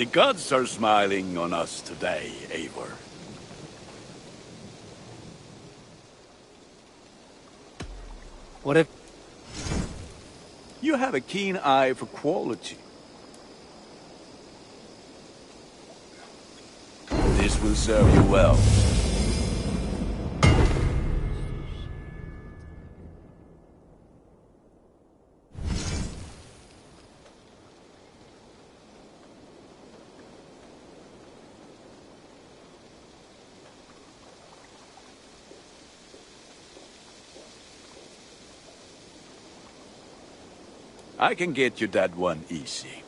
The gods are smiling on us today, Eivor. What if... You have a keen eye for quality. This will serve you well. I can get you that one easy.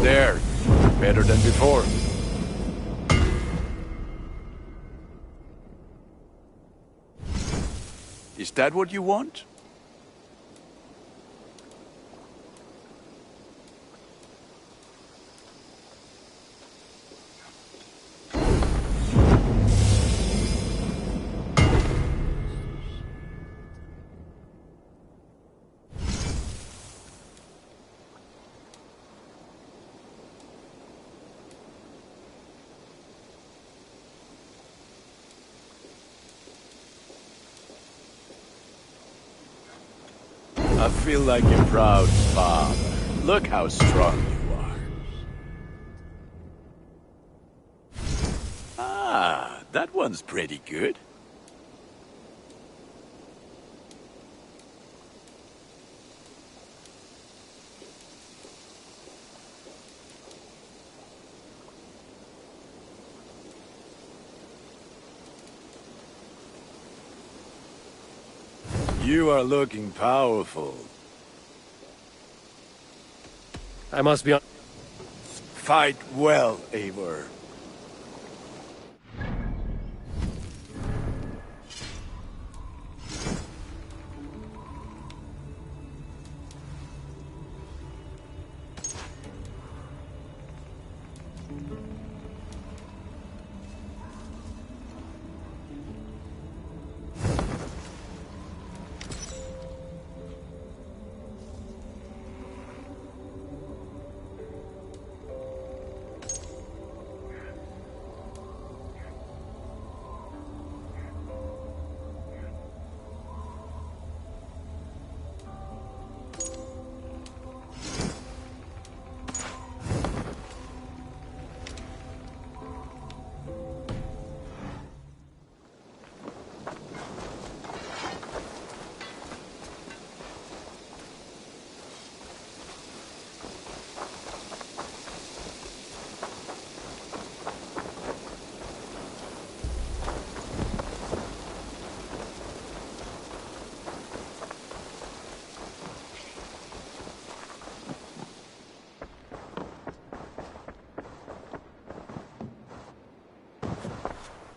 There, better than before. Is that what you want? I feel like a proud father. Look how strong you are. Ah, that one's pretty good. You are looking powerful. I must be on... Fight well, Eivor.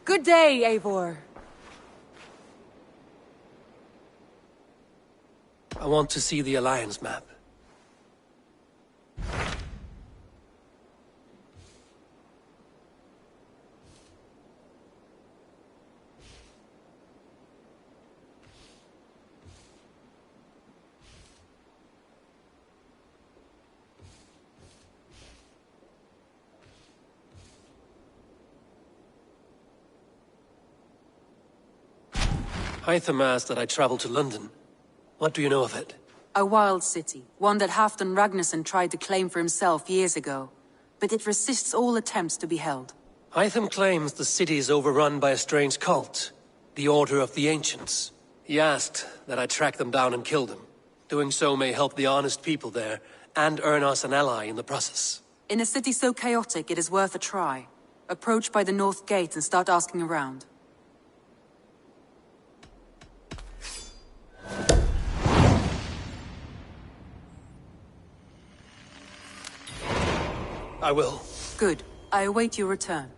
Good day, Eivor. I want to see the Alliance map. Hytham asked that I travel to London. What do you know of it? A wild city, one that Halfdan Ragnarsson tried to claim for himself years ago. But it resists all attempts to be held. Hytham claims the city is overrun by a strange cult, the Order of the Ancients. He asked that I track them down and kill them. Doing so may help the honest people there, and earn us an ally in the process. In a city so chaotic, it is worth a try. Approach by the North Gate and start asking around. I will. Good. I await your return.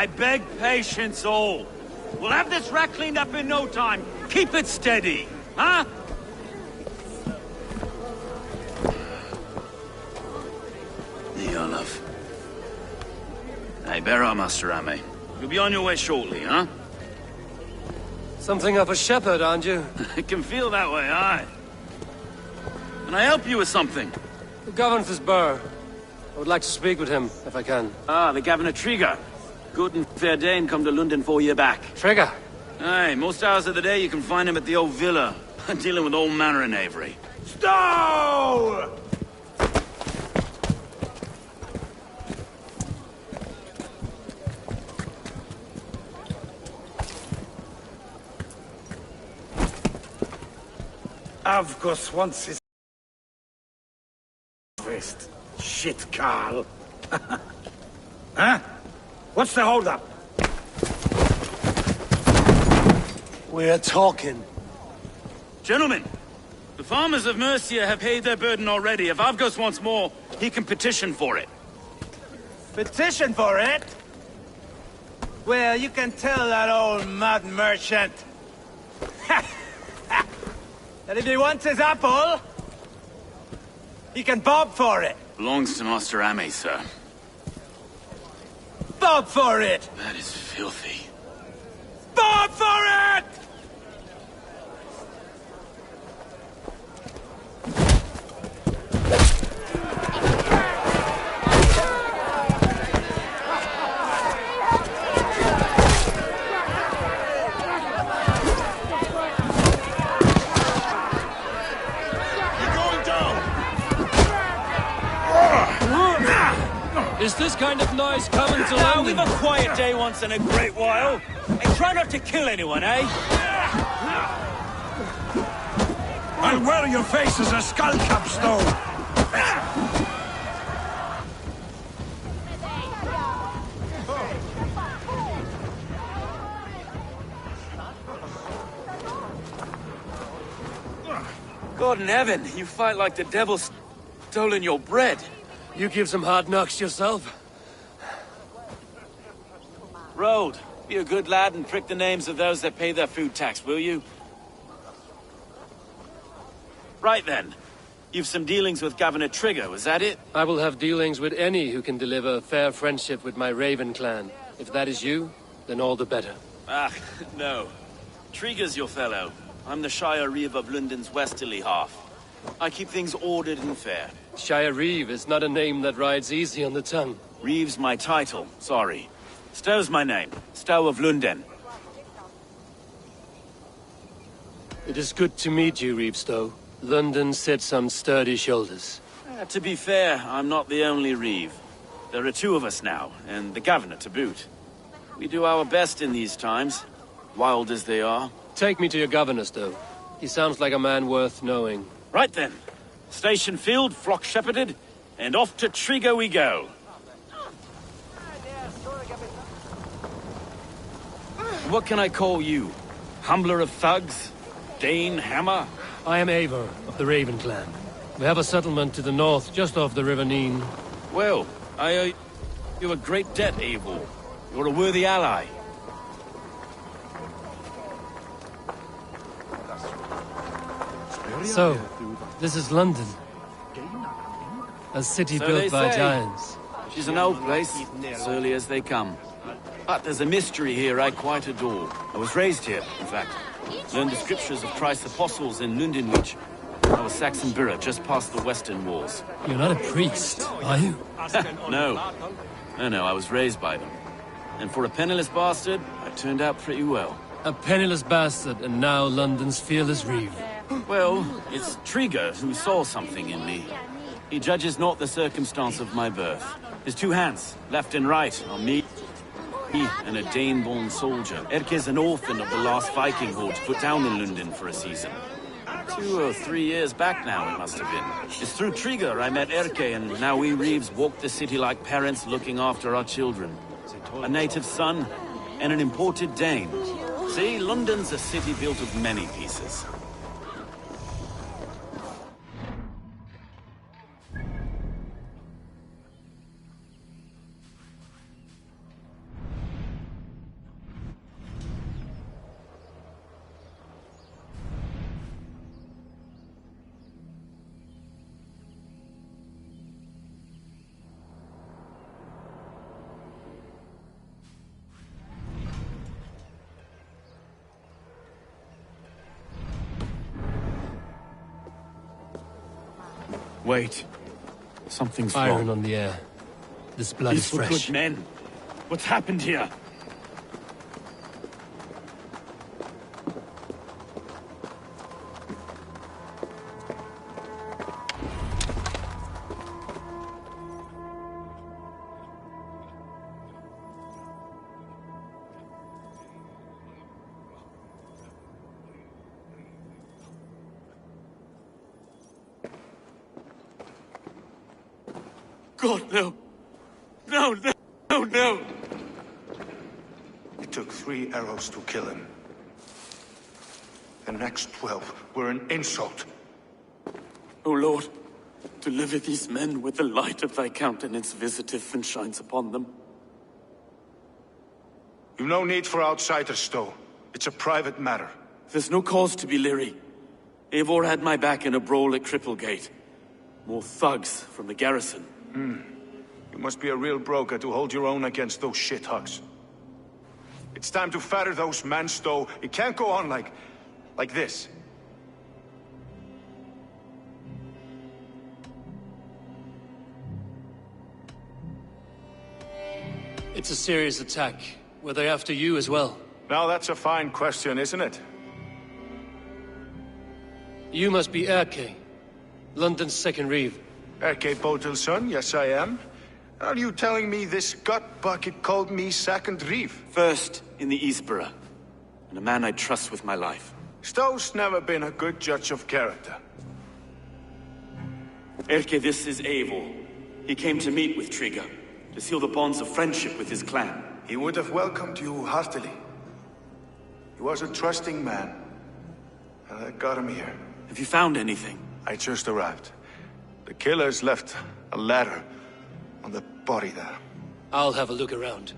I beg patience all. We'll have this rat cleaned up in no time. Keep it steady, huh? Olaf. Hey, bear up, Master Ame. You'll be on your way shortly, huh? Something of a shepherd, aren't you? It can feel that way, aye. Can I help you with something? Who governs this burr? I would like to speak with him, if I can. Ah, the Governor Trigger. Good and fair Dane come to London 4 year back. Trigger? Aye, most hours of the day you can find him at the old villa, dealing with all manner in Avery. Stow! Avgos wants his wrist. Shit, Carl. Huh? What's the holdup? We're talking. Gentlemen, the farmers of Mercia have paid their burden already. If Avgos wants more, he can petition for it. Petition for it? Well, you can tell that old mud merchant that if he wants his apple, he can bob for it. Belongs to Master Ame, sir. Bob for it! That is filthy. Bob for it! Is this kind of noise coming to Now, London? we've a quiet day once in a great while. And try not to kill anyone, eh? I'll wear your face as a skull capstone. God in heaven, you fight like the devil's stolen your bread. You give some hard knocks yourself. Road, be a good lad and prick the names of those that pay their food tax, will you? Right then. You've some dealings with Governor Trigger, was that it? I will have dealings with any who can deliver a fair friendship with my Raven clan. If that is you, then all the better. Ah, no. Trigger's your fellow. I'm the Shire Reeve of Lunden's westerly half. I keep things ordered and fair. Shire Reeve is not a name that rides easy on the tongue. Reeve's my title, sorry. Stow's my name. Stow of Lunden. It is good to meet you, Reeve Stow. London sits on sturdy shoulders. To be fair, I'm not the only Reeve. There are two of us now, and the governor to boot. We do our best in these times, wild as they are. Take me to your governor, Stow. He sounds like a man worth knowing. Right then. Station filled, flock shepherded, and off to Trigger we go. What can I call you? Humbler of thugs? Dane Hammer? I am Eivor of the Raven clan. We have a settlement to the north, just off the River Neen. Well, I owe you a great debt, Eivor. You're a worthy ally. So, this is London. A city So built they by say. giants. She's an old place, as early as they come. But there's a mystery here I quite adore. I was raised here, in fact. Learned the scriptures of Christ's apostles in Lundenwich. I was Saxon Borough, just past the western walls. You're not a priest, are you? No. No, I was raised by them. And for a penniless bastard, I turned out pretty well. A penniless bastard, and now London's fearless Reeve. Well, it's Trigger who saw something in me. He judges not the circumstance of my birth. His two hands, left and right, on me and a Dane-born soldier. Erke's an orphan of the last Viking horde put down in London for a season. 2 or 3 years back now, it must have been. It's through Trigger I met Erke, and now we Reeves walk the city like parents looking after our children. A native son and an imported Dane. See, London's a city built of many pieces. Wait. Something's Iron wrong. on the air. This blood is These were fresh. good men. What's happened here? God, no. No, no, no, no. It took 3 arrows to kill him. The next 12 were an insult. O Lord, deliver these men with the light of thy countenance visiteth and shines upon them. You've no need for outsiders, though. It's a private matter. There's no cause to be leery. Eivor had my back in a brawl at Cripplegate. More thugs from the garrison. You must be a real broker to hold your own against those shithugs. It's time to fetter those men, Stowe. It can't go on like this. It's a serious attack. Were they after you as well? Now that's a fine question, isn't it? You must be Erke, London's second reeve. Erke Botelson, yes I am. Are you telling me this gut bucket called me second reeve? First in the Eastborough, and a man I trust with my life. Stowe's never been a good judge of character. Erke, this is Eivor. He came to meet with Trigger, to seal the bonds of friendship with his clan. He would have welcomed you heartily. He was a trusting man, and I got him here. Have you found anything? I just arrived. The killers left a ladder on the body there. I'll have a look around.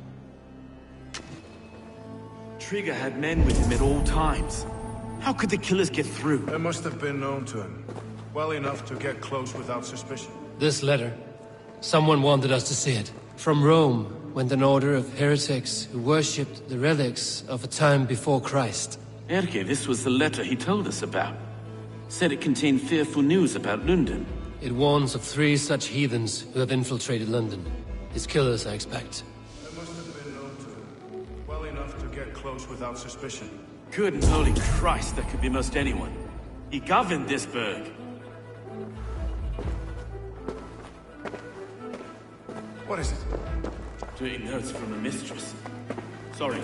Trigger had men with him at all times. How could the killers get through? They must have been known to him. Well enough to get close without suspicion. This letter. Someone wanted us to see it. From Rome went an order of heretics who worshipped the relics of a time before Christ. Erke, this was the letter he told us about. Said it contained fearful news about Lunden. It warns of 3 such heathens who have infiltrated London. His killers, I expect. They must have been known to him. Well enough to get close without suspicion. Good and holy Christ, that could be most anyone. He governed this burg. What is it? Doing notes from a mistress. Sorry.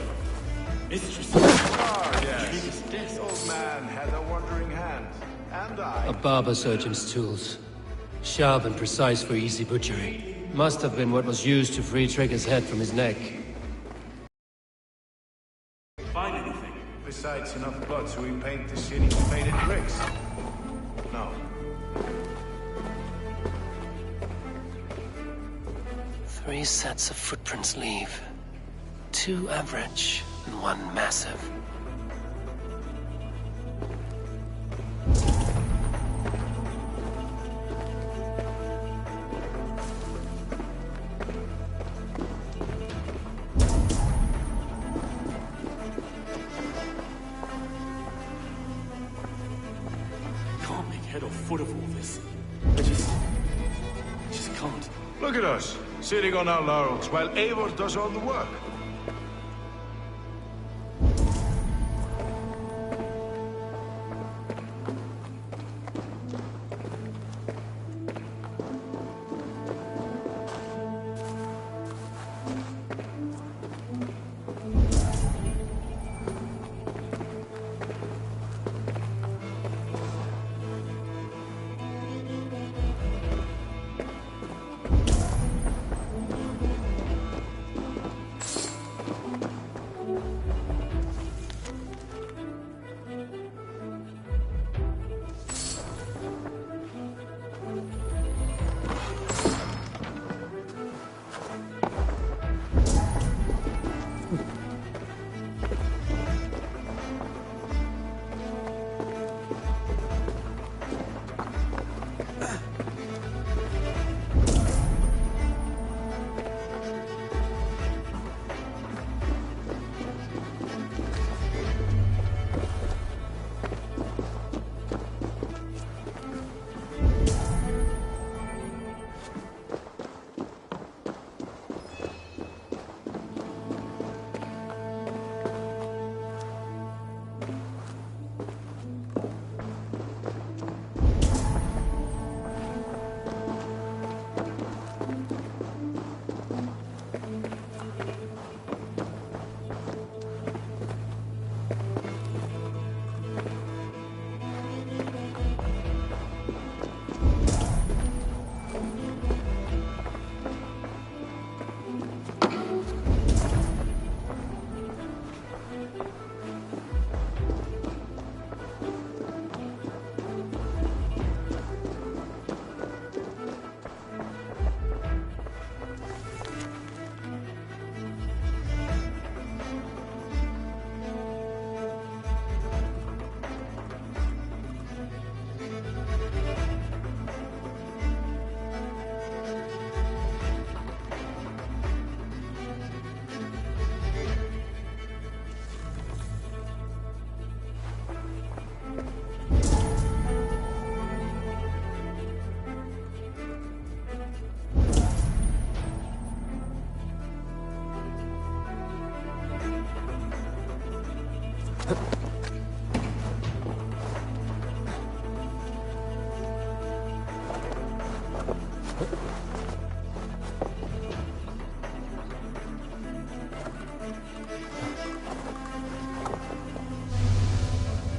Mistress. Ah, yes. Trigger's desk. Old man had a wandering hand. And A barber surgeon's tools. Sharp and precise for easy butchery. Must have been what was used to free Trigger's head from his neck. Find anything? Besides enough blood so we paint the city with faded bricks. No. 3 sets of footprints leave. 2 average and 1 massive. Can't make head or foot of all this. I just can't. Look at us, sitting on our laurels while Eivor does all the work.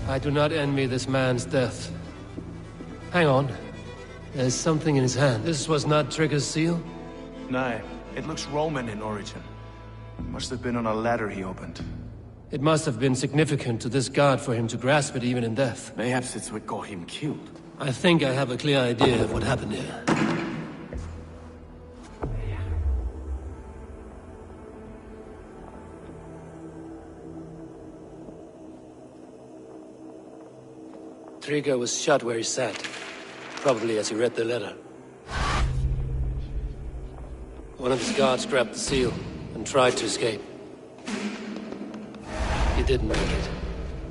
I do not envy this man's death. Hang on. There's something in his hand. This was not Trigger's seal? No, it looks Roman in origin. Must have been on a ladder he opened. It must have been significant to this god for him to grasp it even in death. Perhaps it's what got him killed. I think I have a clear idea of what happened here. Trigger was shot where he sat, probably as he read the letter. One of his guards grabbed the seal and tried to escape. He didn't make it.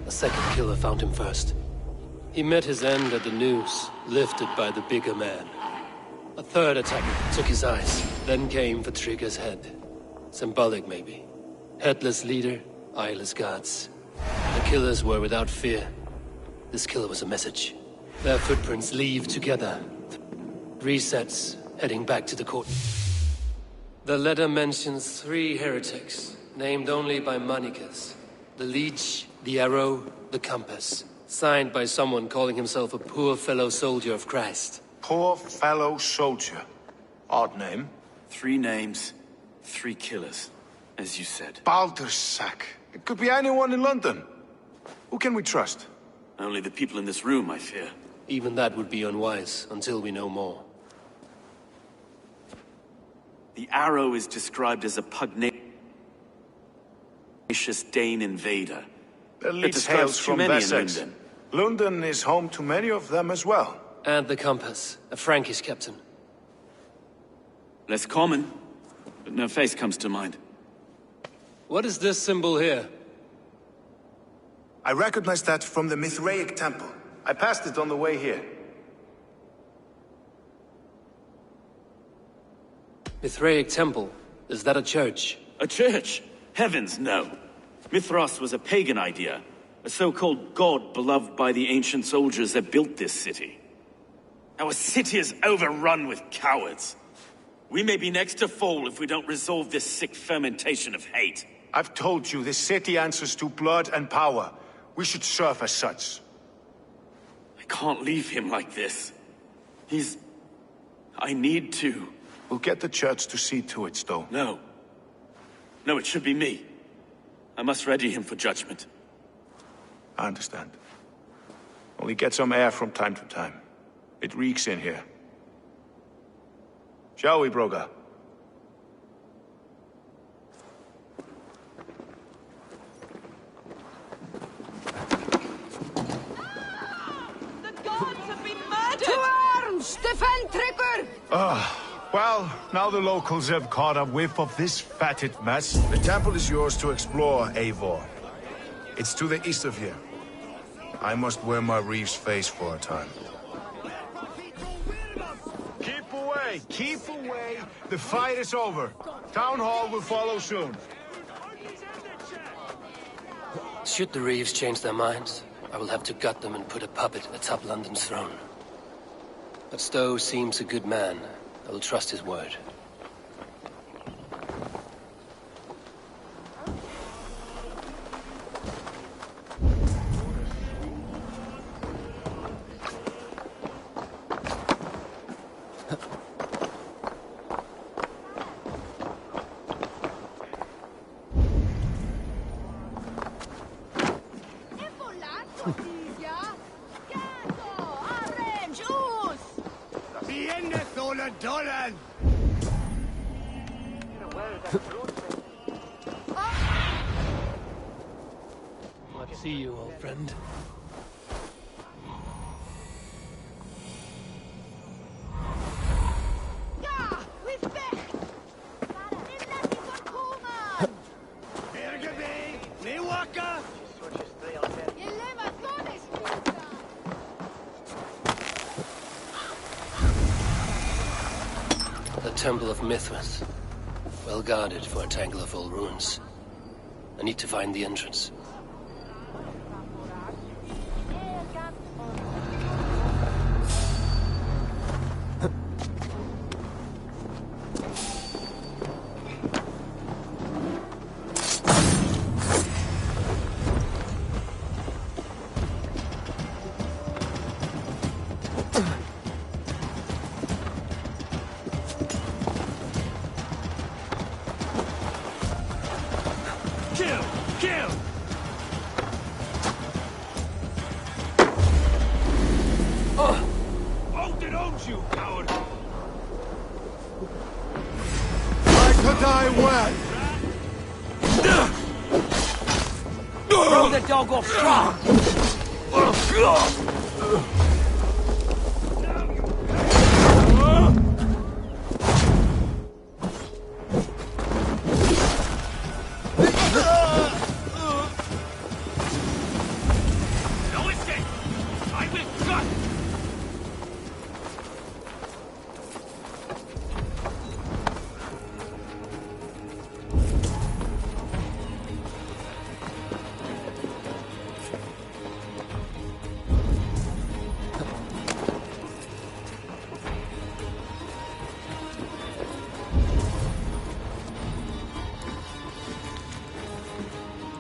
A second killer found him first. He met his end at the noose, lifted by the bigger man. A third attacker took his eyes, then came for Trigger's head. Symbolic, maybe. Headless leader, eyeless guards. The killers were without fear. This killer was a message. Their footprints leave together. 3 sets, heading back to the court. The letter mentions 3 heretics, named only by Manicus. The Leech, the Arrow, the Compass. Signed by someone calling himself a poor fellow soldier of Christ. Poor fellow soldier. Odd name. 3 names, 3 killers, as you said. Baldersack. It could be anyone in London. Who can we trust? Only the people in this room, I fear. Even that would be unwise, until we know more. The Arrow is described as a pugnacious Dane invader. The leech describes hails too from many in Wessex. Lunden. Lunden is home to many of them as well. And the Compass, a Frankish captain. Less common, but no face comes to mind. What is this symbol here? I recognize that from the Mithraic temple. I passed it on the way here. Mithraic temple? Is that a church? A church? Heavens, no. Mithras was a pagan idea. A so-called god beloved by the ancient soldiers that built this city. Our city is overrun with cowards. We may be next to fall if we don't resolve this sick fermentation of hate. I've told you, this city answers to blood and power. We should serve as such. I can't leave him like this. I need to. We'll get the church to see to it, Stowe. No. No, it should be me. I must ready him for judgment. I understand. Only get some air from time to time. It reeks in here. Shall we, Broga? The gods have been murdered! To arms! Defend Trigger! Well, now the locals have caught a whiff of this fatted mess. The temple is yours to explore, Eivor. It's to the east of here. I must wear my Reeve's face for a time. Keep away! Keep away! The fight is over. Town Hall will follow soon. Should the Reeves change their minds, I will have to gut them and put a puppet atop London's throne. But Stowe seems a good man. I will trust his word. See you, old friend. The Temple of Mithras. Well guarded for a tangle of old ruins. I need to find the entrance. kill! Odin owns you, coward! I could die well! Throw the dog off strong! No escape! I will cut!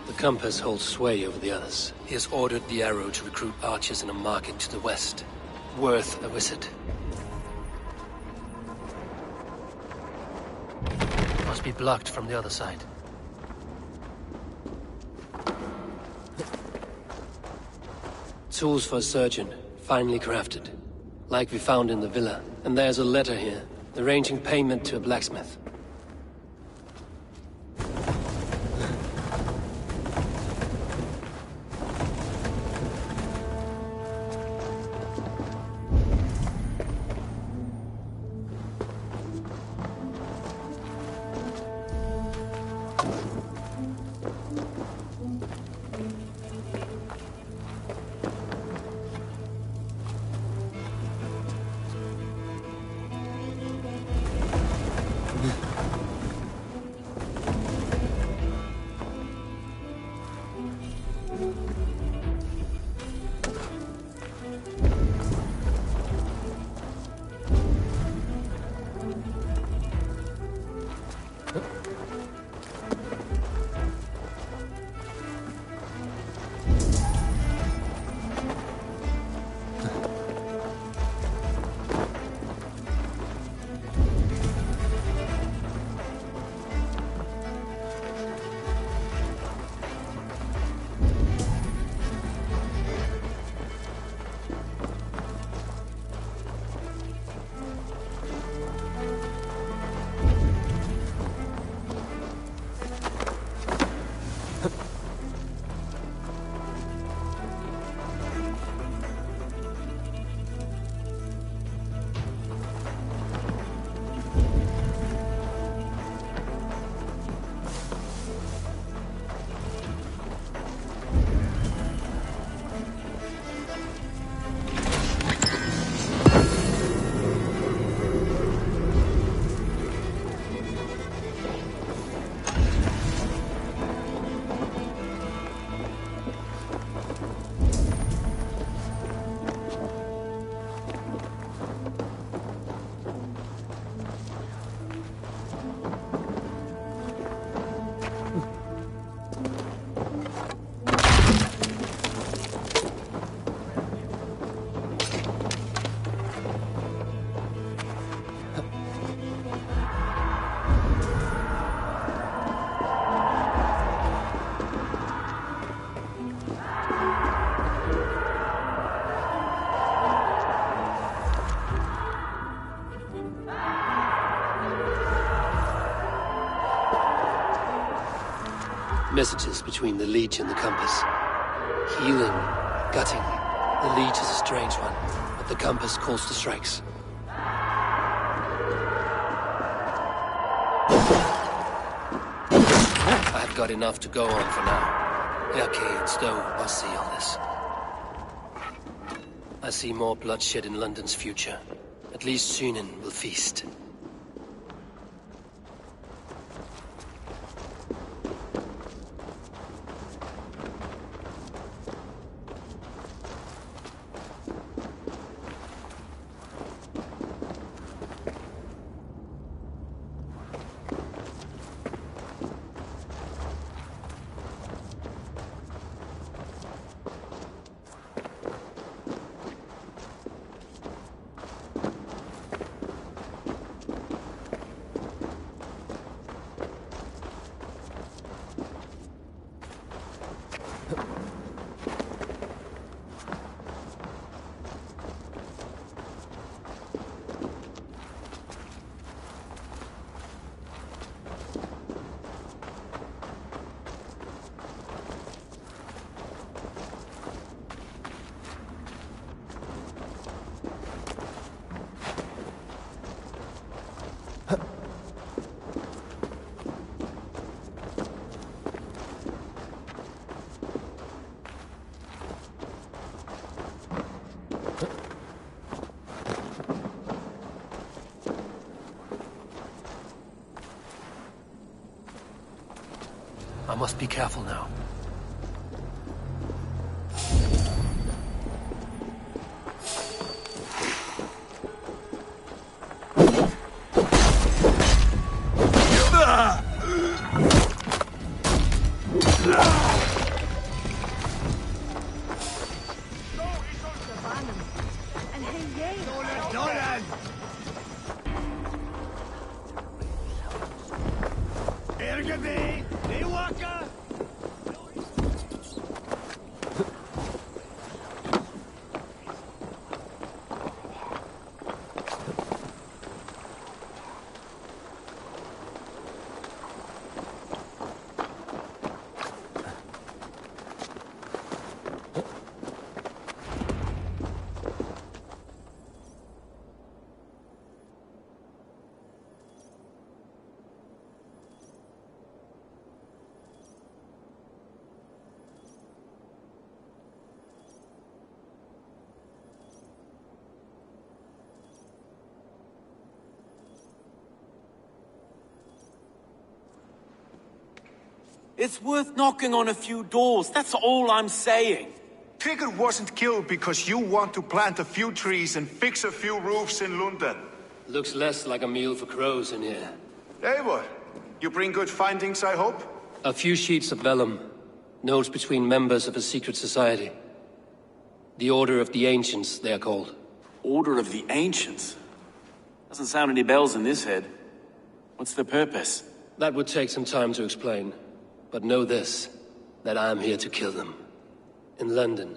The Compass holds sway over the others. He has ordered the Arrow to recruit archers in a market to the west. Worth a visit. Must be blocked from the other side. Tools for a surgeon, finely crafted. Like we found in the villa. And there's a letter here, arranging payment to a blacksmith. Messages between the Leech and the Compass. Healing, gutting. The Leech is a strange one, but the Compass calls the strikes. I've got enough to go on for now. Yake and Stowe must see all this. I see more bloodshed in London's future. At least Sunan will feast. I must be careful now. It's worth knocking on a few doors, that's all I'm saying. Trigger wasn't killed because you want to plant a few trees and fix a few roofs in Lunden. Looks less like a meal for crows in here. Eivor, you bring good findings, I hope? A few sheets of vellum. Notes between members of a secret society. The Order of the Ancients, they are called. Order of the Ancients? Doesn't sound any bells in this head. What's the purpose? That would take some time to explain. But know this, that I am here to kill them. In London,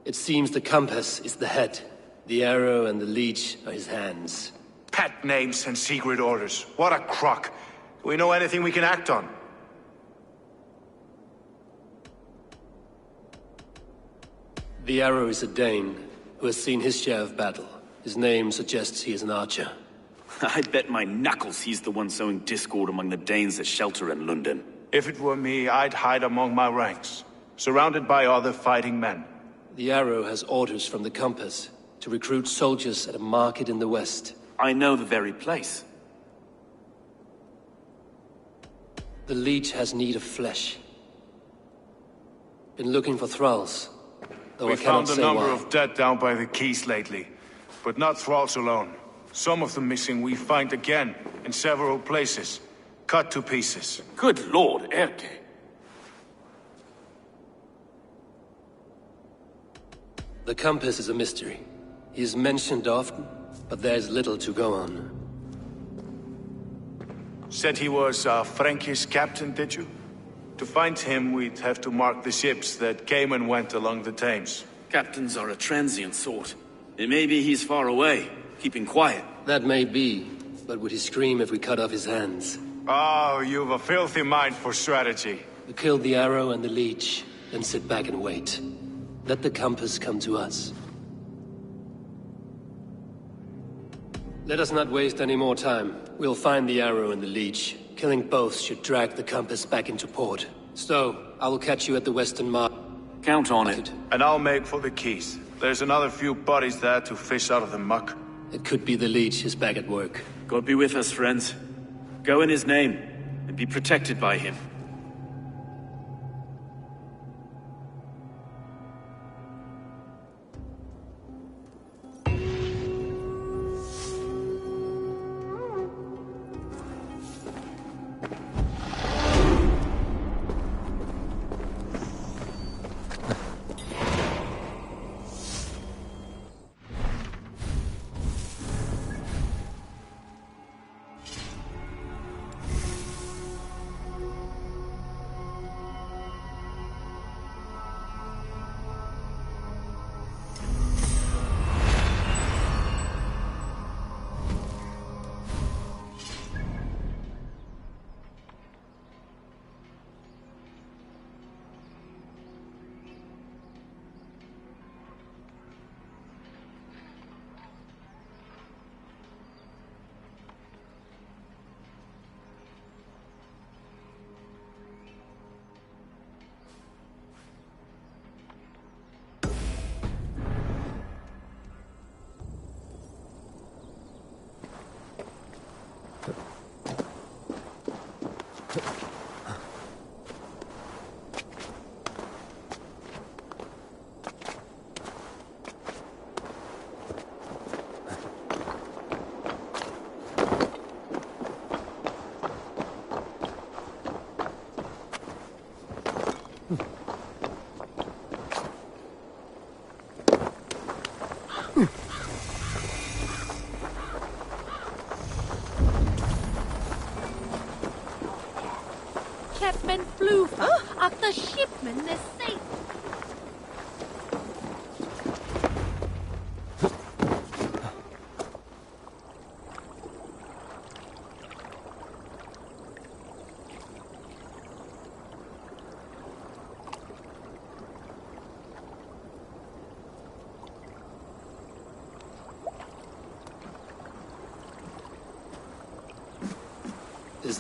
it seems the compass is the head. The arrow and the leech are his hands. Pet names and secret orders. What a crock. Do we know anything we can act on? The arrow is a Dane, who has seen his share of battle. His name suggests he is an archer. I bet my knuckles he's the one sowing discord among the Danes that shelter in London. If it were me, I'd hide among my ranks, surrounded by other fighting men. The arrow has orders from the compass to recruit soldiers at a market in the west. I know the very place. The leech has need of flesh. Been looking for thralls, though We I cannot found a say number why. of dead down by the quays lately, but not thralls alone. Some of the missing we find again in several places, cut to pieces. Good lord, Erke. The compass is a mystery. He is mentioned often, but there is little to go on. Said he was a Frankish captain, did you? To find him, we'd have to mark the ships that came and went along the Thames. Captains are a transient sort. It may be he's far away, keeping quiet. That may be, but would he scream if we cut off his hands? Oh, you've a filthy mind for strategy. We kill the arrow and the leech, then sit back and wait. Let the compass come to us. Let us not waste any more time. We'll find the arrow and the leech. Killing both should drag the compass back into port. So, I will catch you at the western market. Count on it. And I'll make for the quays. There's another few bodies there to fish out of the muck. It could be the leech is back at work. God be with us, friends. Go in his name, and be protected by him.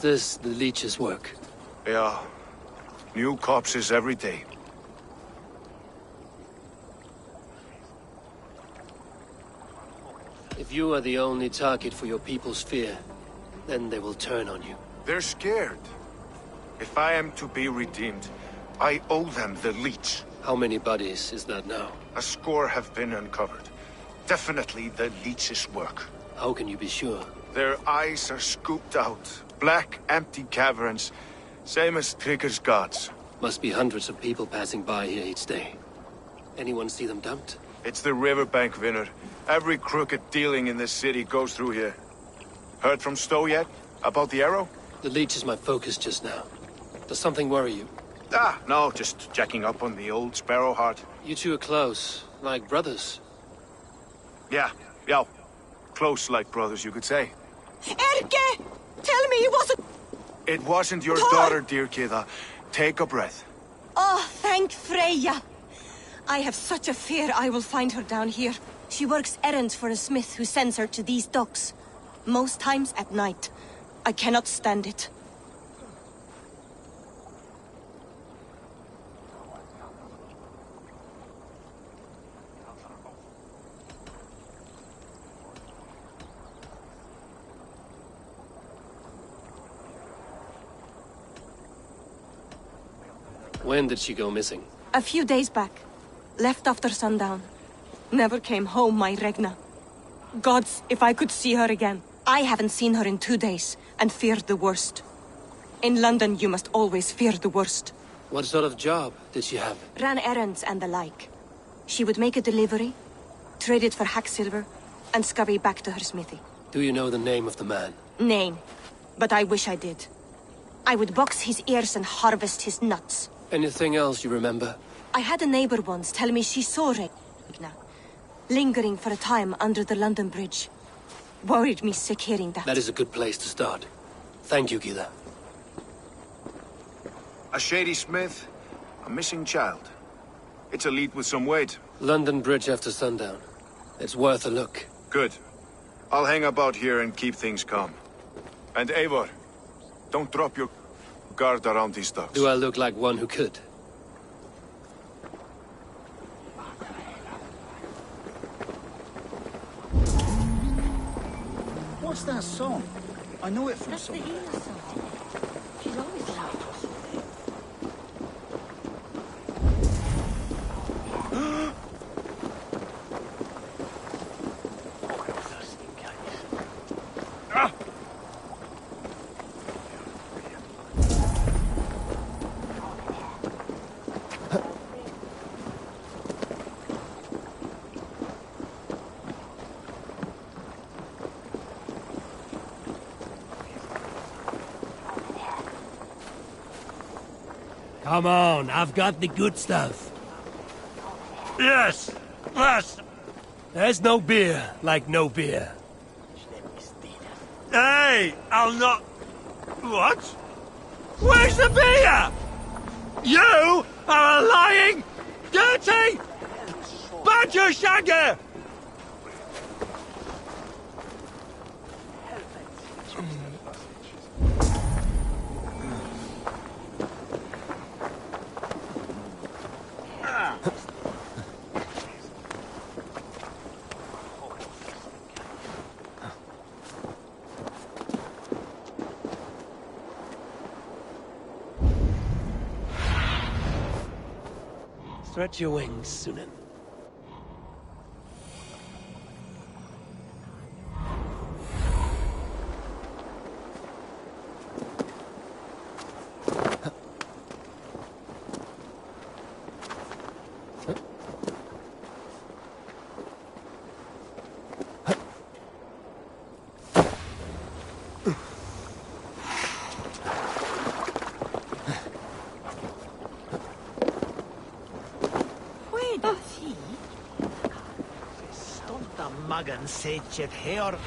this the leech's work? Yeah. New corpses every day. If you are the only target for your people's fear, then they will turn on you. They're scared. If I am to be redeemed, I owe them the leech. How many bodies is that now? A score have been uncovered. Definitely the leech's work. How can you be sure? Their eyes are scooped out. Black, empty caverns. Same as Trigger's gods. Must be hundreds of people passing by here each day. Anyone see them dumped? It's the riverbank, Vinner. Every crooked dealing in this city goes through here. Heard from Stowe yet? About the arrow? The leech is my focus just now. Does something worry you? Ah, no, just checking up on the old Sparrowheart. You two are close, like brothers. Yeah. Close like brothers, you could say. Erke! Tell me it wasn't... It wasn't your Paul! daughter, dear Kida. Take a breath. Oh, thank Freya. I have such a fear I will find her down here. She works errands for a smith who sends her to these docks. Most times at night. I cannot stand it. When did she go missing? A few days back. Left after sundown. Never came home, my Regna. Gods, if I could see her again. I haven't seen her in 2 days, and feared the worst. In London, you must always fear the worst. What sort of job did she have? Ran errands and the like. She would make a delivery, trade it for hack silver, and scurry back to her smithy. Do you know the name of the man? Name. But I wish I did. I would box his ears and harvest his nuts. Anything else you remember? I had a neighbor once tell me she saw Regna, lingering for a time under the London Bridge. Worried me sick hearing that. That is a good place to start. Thank you, Gila. A shady smith, a missing child. It's a lead with some weight. London Bridge after sundown. It's worth a look. Good. I'll hang about here and keep things calm. And Eivor, don't drop your guard around these docks. Do I look like one who could? What's that song? I know it from That's the somewhere. Ina song. She's always loud. Come on, I've got the good stuff. Yes, yes. There's no beer like no beer. Hey, I'll not... What? Where's the beer? You are a lying, dirty, badger shagger! Stretch your wings, Sunan. Magan sech her.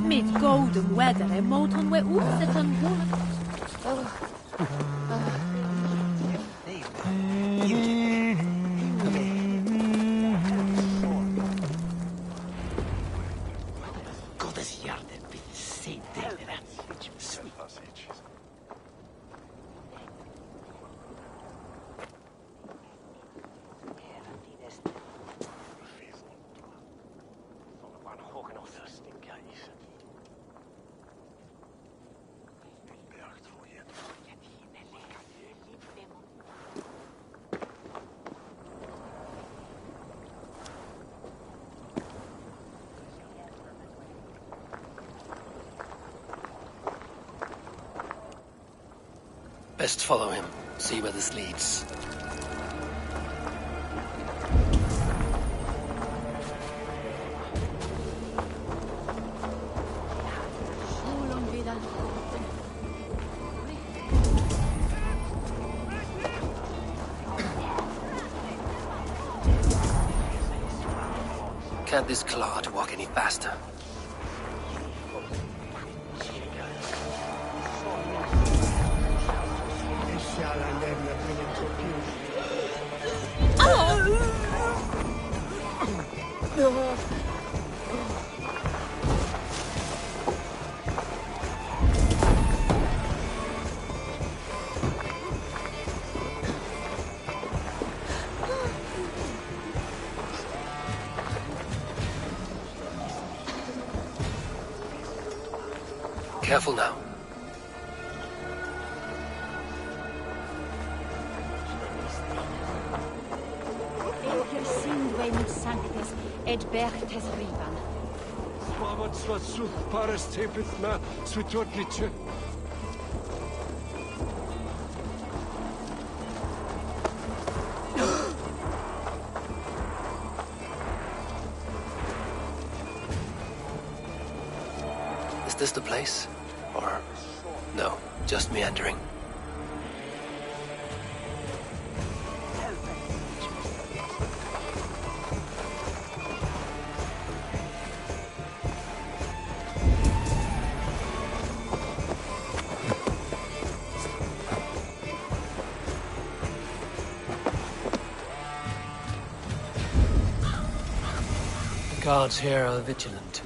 Mid golden weather e moton we uset an Godes hjärtat blir seddelare. Best follow him, see where this leads. Can't this clod walk any faster? Careful now. Et bertes rivan. Slavats suth pares tepith na svitotliche. Is this the place? Or no, just meandering? The guards here are vigilant.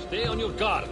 Stay on your guard.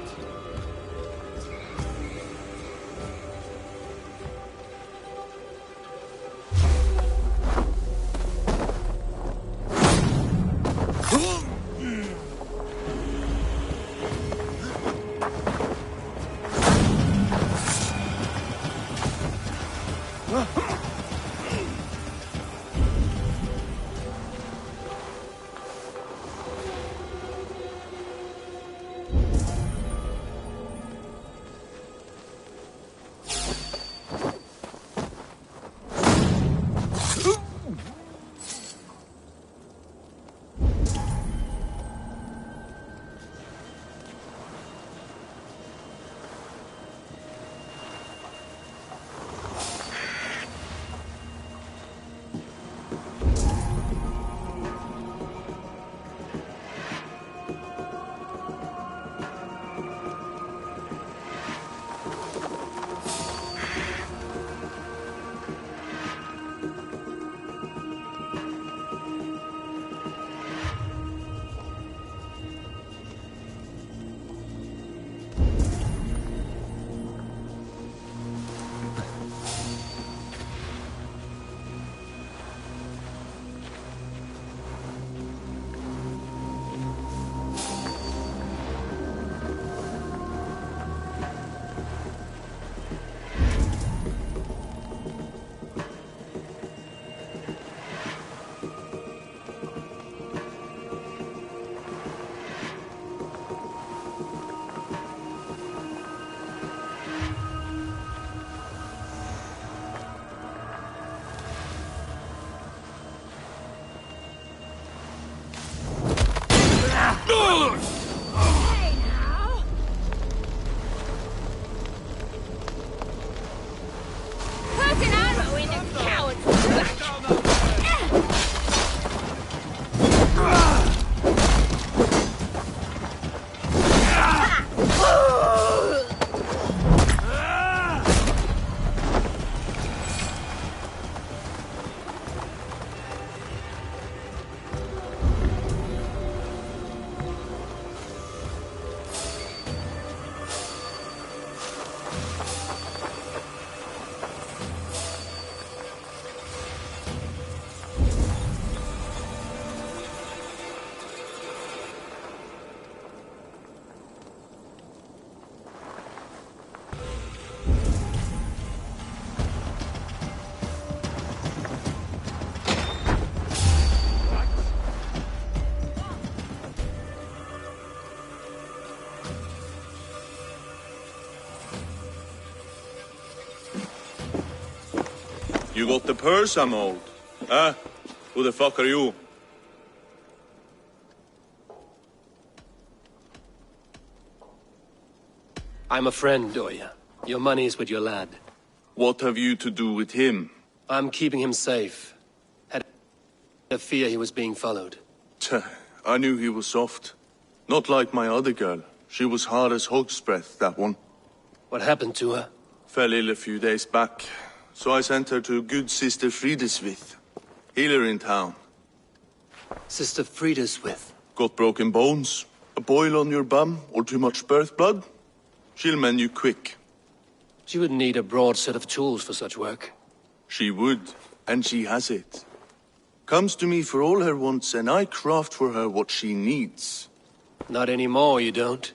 Put an arrow in the coward's back! You got the purse, I'm old. Huh? Who the fuck are you? I'm a friend, Doya. Your money's with your lad. What have you to do with him? I'm keeping him safe. Had a fear he was being followed. I knew he was soft. Not like my other girl. She was hard as hog's breath, that one. What happened to her? Fell ill a few days back. So I sent her to good Sister Frideswith. Healer in town. Sister Frideswith? Got broken bones, a boil on your bum, or too much birth blood? She'll mend you quick. She would need a broad set of tools for such work. She would, and she has it. Comes to me for all her wants, and I craft for her what she needs. Not anymore, you don't.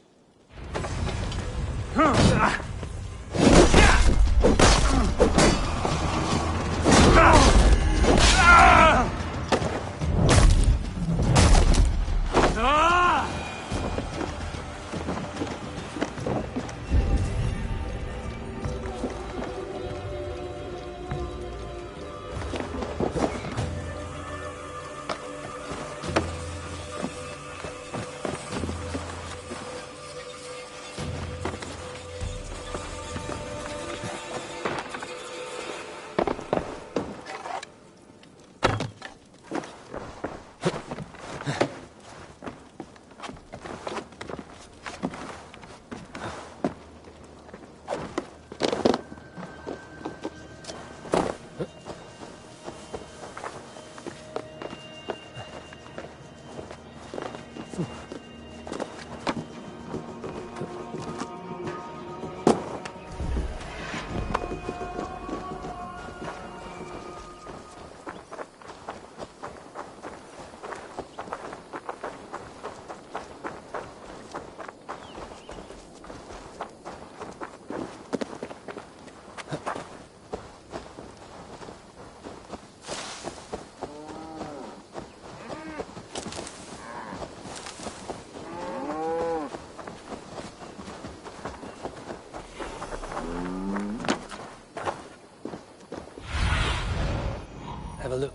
Have a look.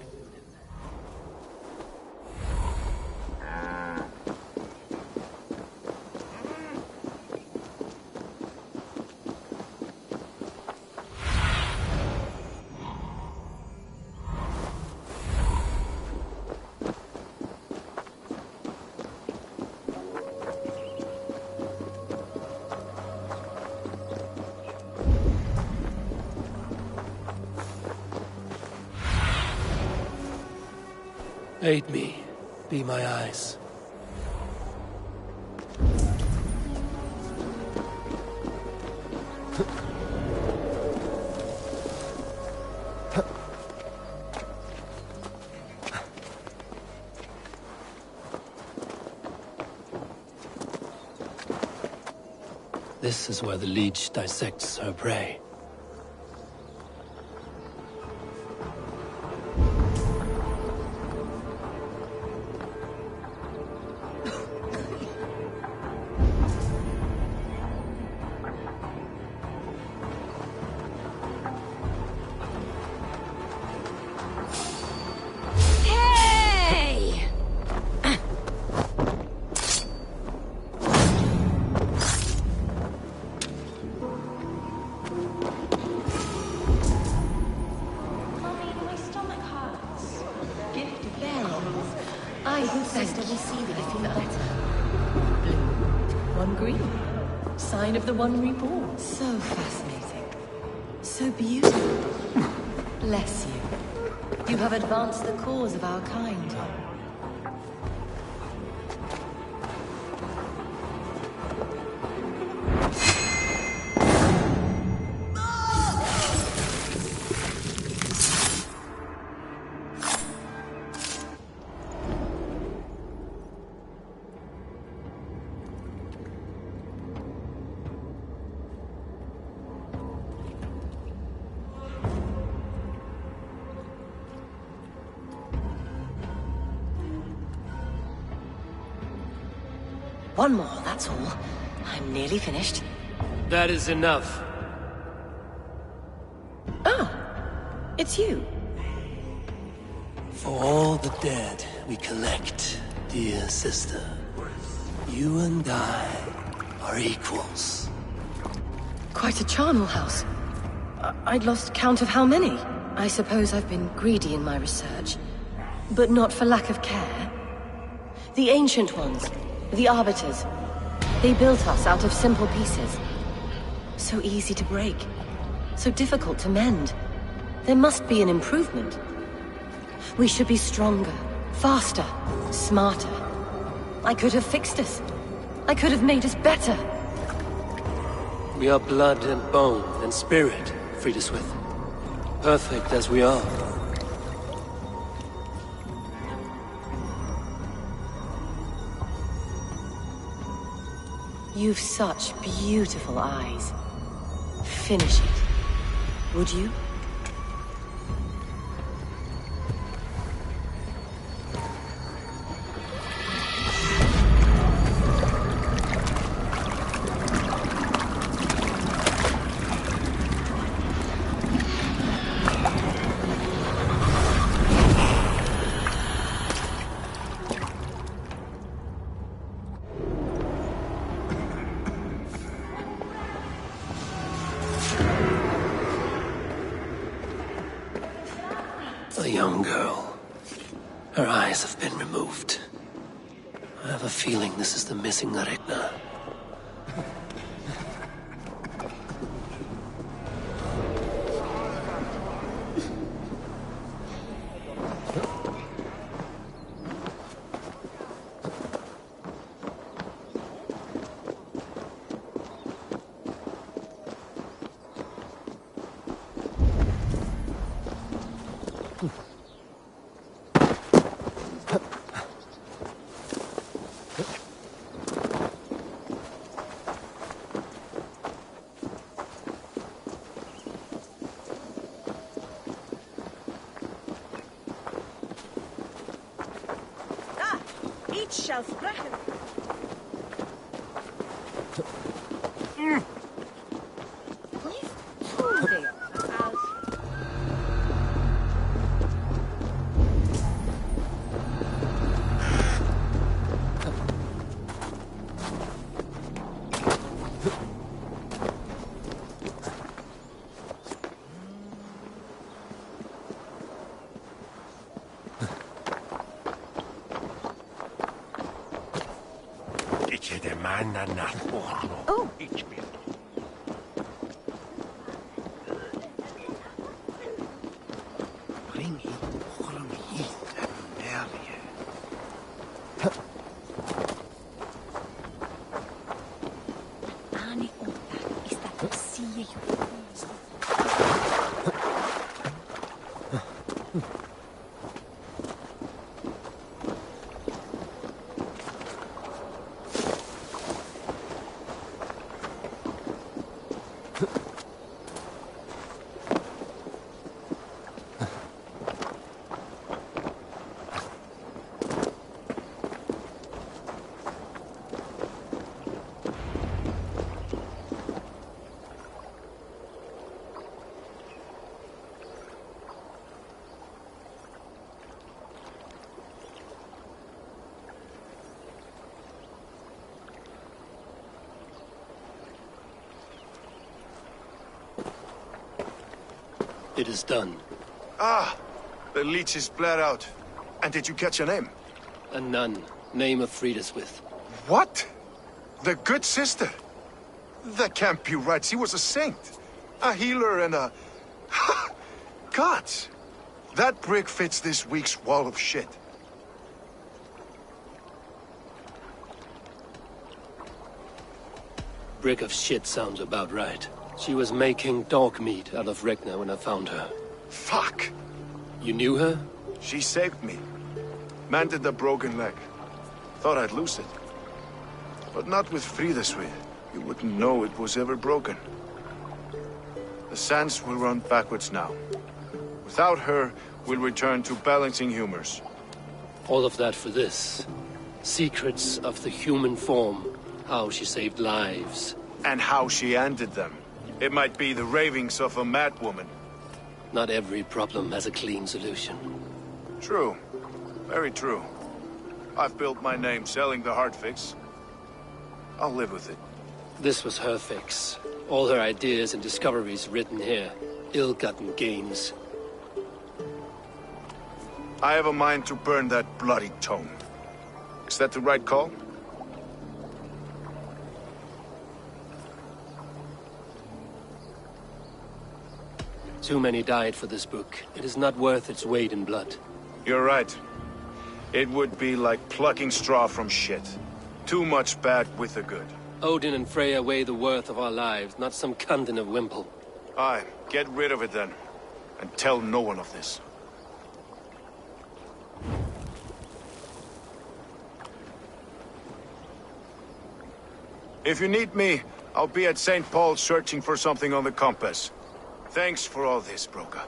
Aid me. Be my eyes. This is where the leech dissects her prey. one green. Sign of the one reborn. So fascinating. So beautiful. Bless you. You have advanced the cause of our kind. One more, that's all. I'm nearly finished. That is enough. Oh, it's you. For all the dead we collect, dear sister, you and I are equals. Quite a charnel house. I'd lost count of how many. I suppose I've been greedy in my research, but not for lack of care. The Ancient Ones, the Arbiters, they built us out of simple pieces. So easy to break, so difficult to mend. There must be an improvement. We should be stronger, faster, smarter. I could have fixed us. I could have made us better. We are blood and bone and spirit, Frida Swith. Perfect as we are. You've such beautiful eyes. Finish it, would you? A young girl. Her eyes have been removed. I have a feeling this is the missing Regna. Oh! Bring hit oren hit en merje. Ani ota, is dat zie je. It is done. Ah! The leech is bled out. And did you catch your name? A nun, name of Frida Swith. What? The good sister? That can't be right. She was a saint. A healer and a... Gods! That brick fits this week's wall of shit. Brick of shit sounds about right. She was making dog meat out of Regna when I found her. Fuck! You knew her? She saved me. Mended the broken leg. Thought I'd lose it. But not with Frideswith. You wouldn't know it was ever broken. The sands will run backwards now. Without her, we'll return to balancing humors. All of that for this. Secrets of the human form. How she saved lives. And how she ended them. It might be the ravings of a madwoman. Not every problem has a clean solution. True. Very true. I've built my name selling the heart fix. I'll live with it. This was her fix. All her ideas and discoveries written here. Ill-gotten gains. I have a mind to burn that bloody tome. Is that the right call? Too many died for this book. It is not worth its weight in blood. You're right. It would be like plucking straw from shit. Too much bad with the good. Odin and Freya weigh the worth of our lives, not some cunt in a wimple. Aye, get rid of it then. And tell no one of this. If you need me, I'll be at St. Paul's searching for something on the compass. Thanks for all this, Broka.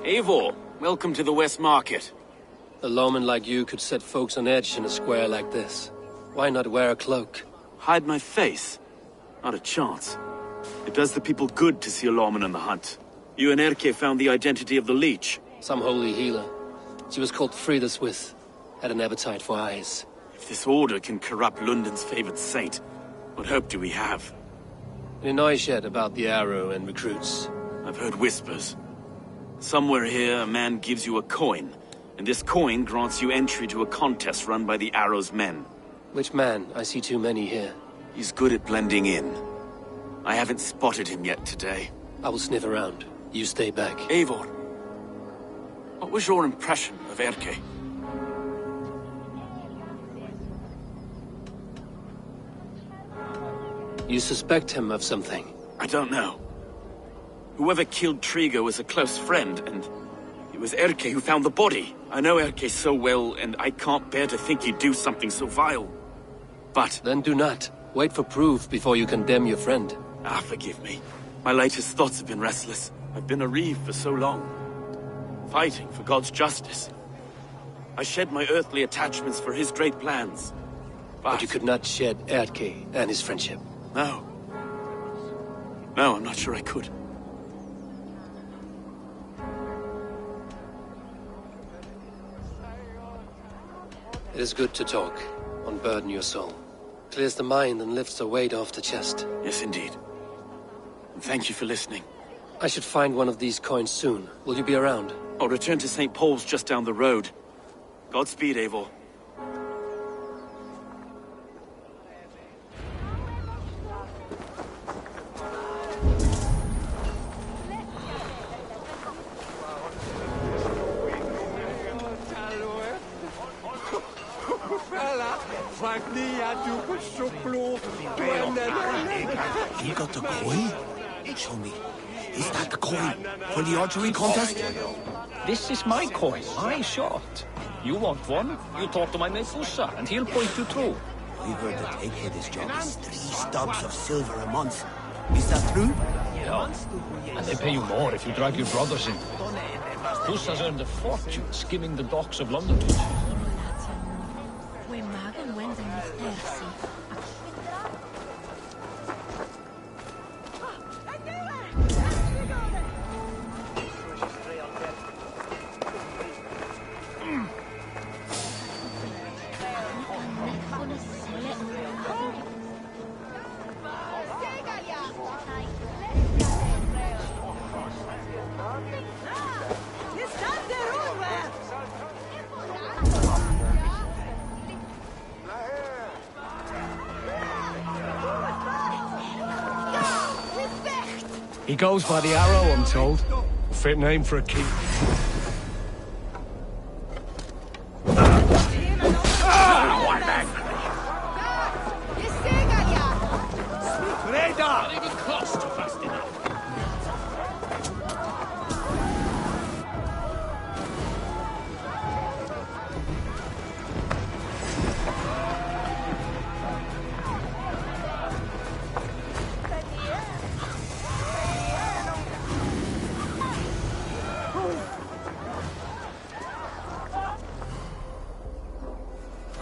Eivor, welcome to the West Market. A lawman like you could set folks on edge in a square like this. Why not wear a cloak? Hide my face? Not a chance. It does the people good to see a lawman on the hunt. You and Erke found the identity of the leech. Some holy healer. She was called Frideswith. Had an appetite for eyes. If this order can corrupt Lunden's favored saint, what hope do we have? Any noise yet about the arrow and recruits? I've heard whispers. Somewhere here, a man gives you a coin, and this coin grants you entry to a contest run by the Arrow's men. Which man? I see too many here. He's good at blending in. I haven't spotted him yet today. I will sniff around. You stay back. Eivor, what was your impression of Erke? You suspect him of something? I don't know. Whoever killed Triga was a close friend, and It was Erke who found the body. I know Erke so well, and I can't bear to think he'd do something so vile. But... Then do not. Wait for proof before you condemn your friend. Ah, forgive me. My latest thoughts have been restless. I've been a reeve for so long. Fighting for God's justice. I shed my earthly attachments for his great plans. But you could not shed Erke and his friendship. No. No, I'm not sure I could. It is good to talk. Unburden your soul. Clears the mind and lifts the weight off the chest. Yes, indeed. And thank you for listening. I should find one of these coins soon. Will you be around? I'll return to St. Paul's just down the road. Godspeed, Eivor. You got the coin? Show me. Is that the coin for the archery contest? This is my coin, my shot. You want one? You talk to my Mefusa, and he'll point you through. I heard that Egghead's job is 3 stubs of silver a month. Is that true? Yeah. And they pay you more if you drag your brothers in. Puss has earned a fortune skimming the docks of London. He goes by the Arrow, I'm told. Fit name for a king.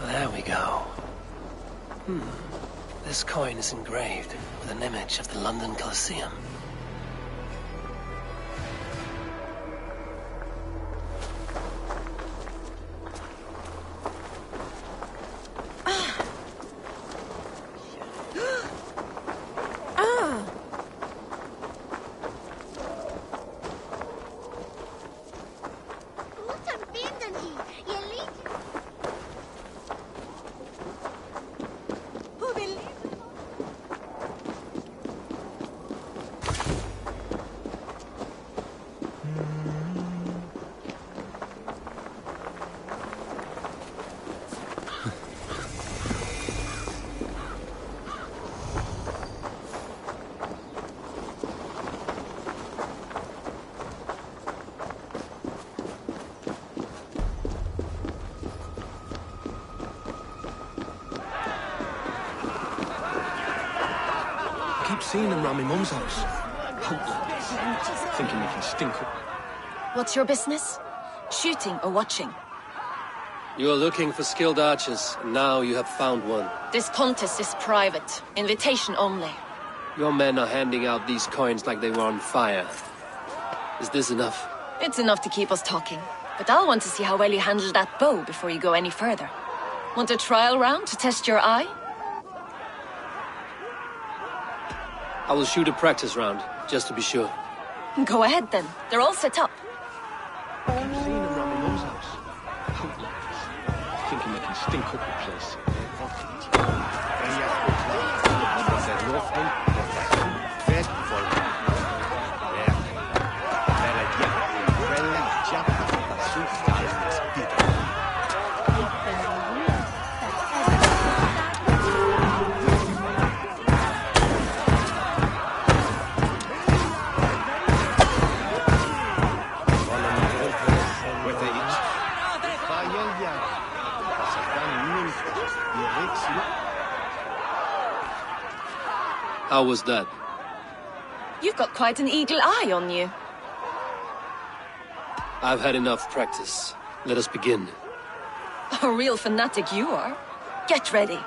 There we go. This coin is engraved with an image of the London Colosseum. Seeing him round my mum's house. Thinking we can stink up. What's your business? Shooting or watching? You are looking for skilled archers, and now you have found one. This contest is private. Invitation only. Your men are handing out these coins like they were on fire. Is this enough? It's enough to keep us talking. But I'll want to see how well you handle that bow before you go any further. Want a trial round to test your eye? I will shoot a practice round, just to be sure. Go ahead then. They're all set up. Seeing him round my mum's house. Thinking we can stink up the place. How was that? You've got quite an eagle eye on you. I've had enough practice. Let us begin. A real fanatic you are. Get ready.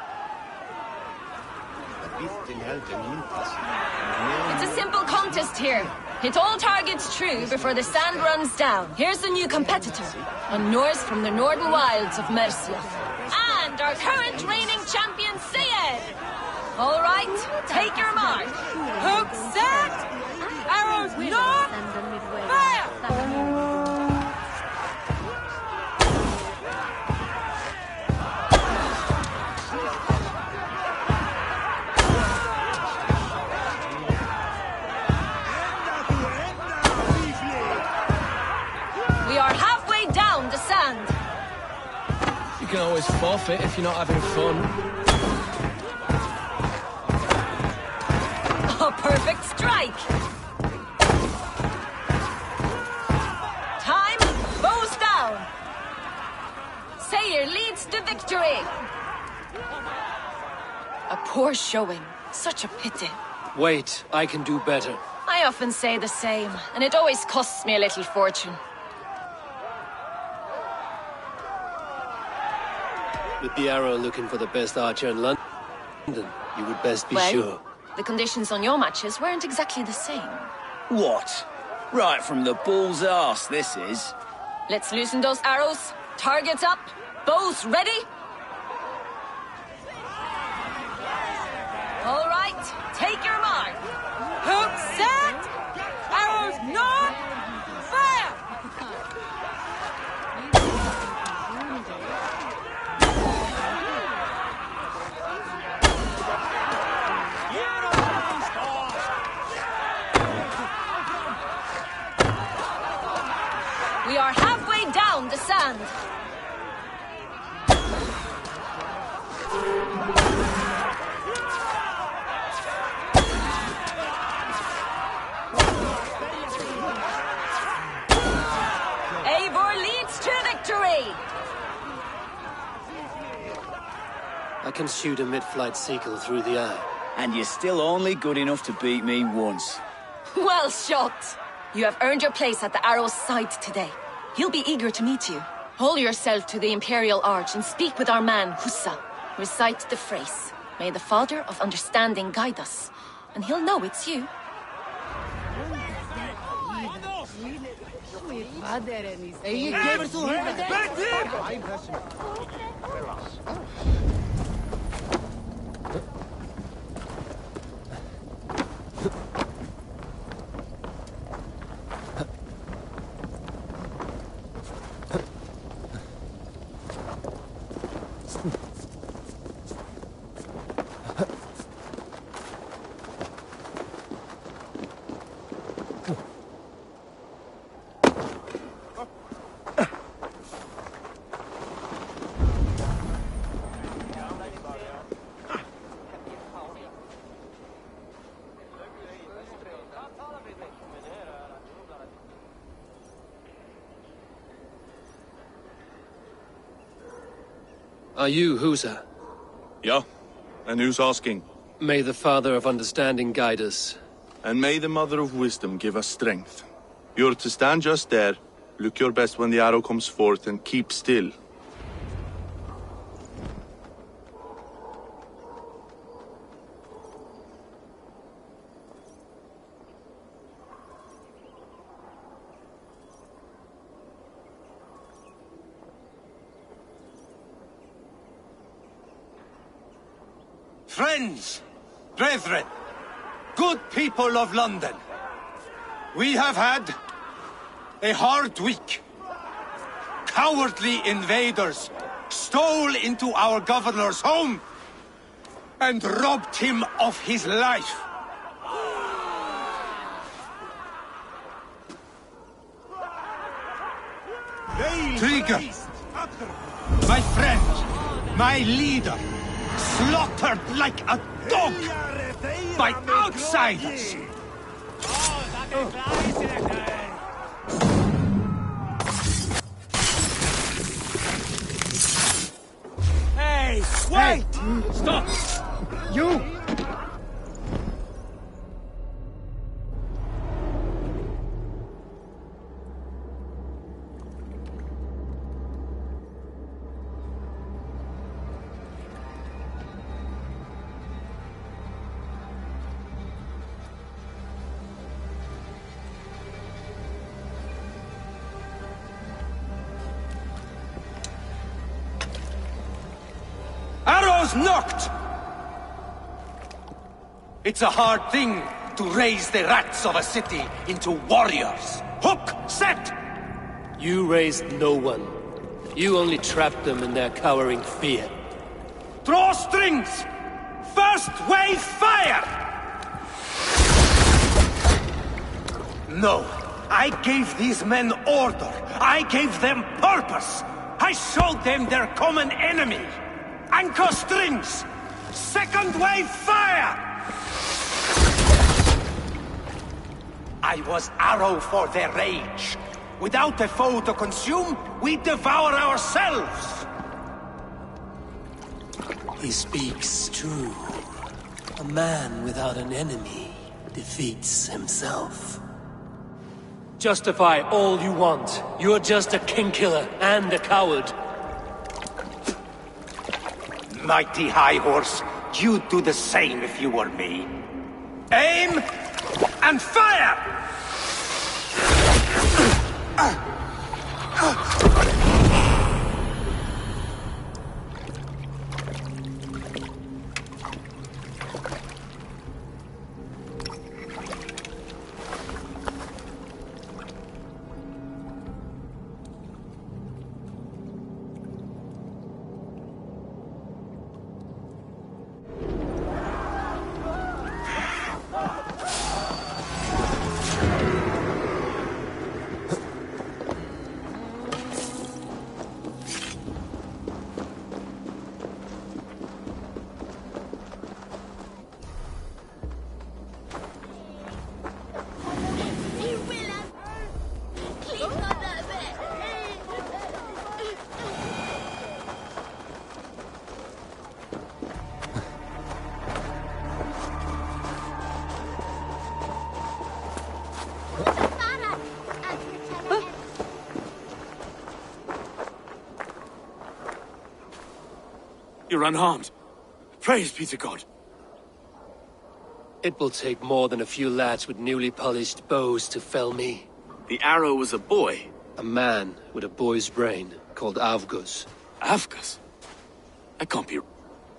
It's a simple contest here. Hit all targets true before the sand runs down. Here's the new competitor. A Norse from the northern wilds of Mercia. And our current reigning champion, Syed. All right, take your mark. Hook set! Arrows north! Fire! We are halfway down the sand. You can always forfeit if you're not having fun. A perfect strike! Time, bows down! Sayer leads to victory! A poor showing. Such a pity. Wait, I can do better. I often say the same, and it always costs me a little fortune. With the arrow looking for the best archer in London, you would best be Well, sure. the conditions on your matches weren't exactly the same. What? Right from the bull's arse, this is. Let's loosen those arrows. Targets up. Bows ready. All right, take your mark. Hook set. Arrows north. Fire! We are halfway down the sand. Eivor leads to victory. I can shoot a mid-flight seagull through the eye. And you're still only good enough to beat me once. Well shot. You have earned your place at the Arrow's side today. He'll be eager to meet you. Hold yourself to the Imperial Arch and speak with our man, Hussa. Recite the phrase. May the Father of Understanding guide us. And he'll know it's you. Are you Husa? Yeah, and who's asking? May the Father of Understanding guide us. And may the Mother of Wisdom give us strength. You're to stand just there, look your best when the arrow comes forth, and keep still. Friends, brethren, good people of London, we have had a hard week. Cowardly invaders stole into our governor's home and robbed him of his life. Trigger, my friend, my leader, slaughtered like a dog by outsiders. Hey, wait! Stop! You! How's knocked? It's a hard thing to raise the rats of a city into warriors. Hook, set! You raised no one. You only trapped them in their cowering fear. Draw strings! First wave fire! No, I gave these men order. I gave them purpose. I showed them their common enemy. Anchor strings! Second wave fire! I was arrow for their rage. Without a foe to consume, we devour ourselves! He speaks true. A man without an enemy defeats himself. Justify all you want. You're just a king-killer and a coward. Mighty High Horse, you'd do the same if you were me. Aim and fire! You're unharmed. Praise be to God. It will take more than a few lads with newly polished bows to fell me. The arrow was a boy. A man with a boy's brain, called Avgus. Avgus? That can't be...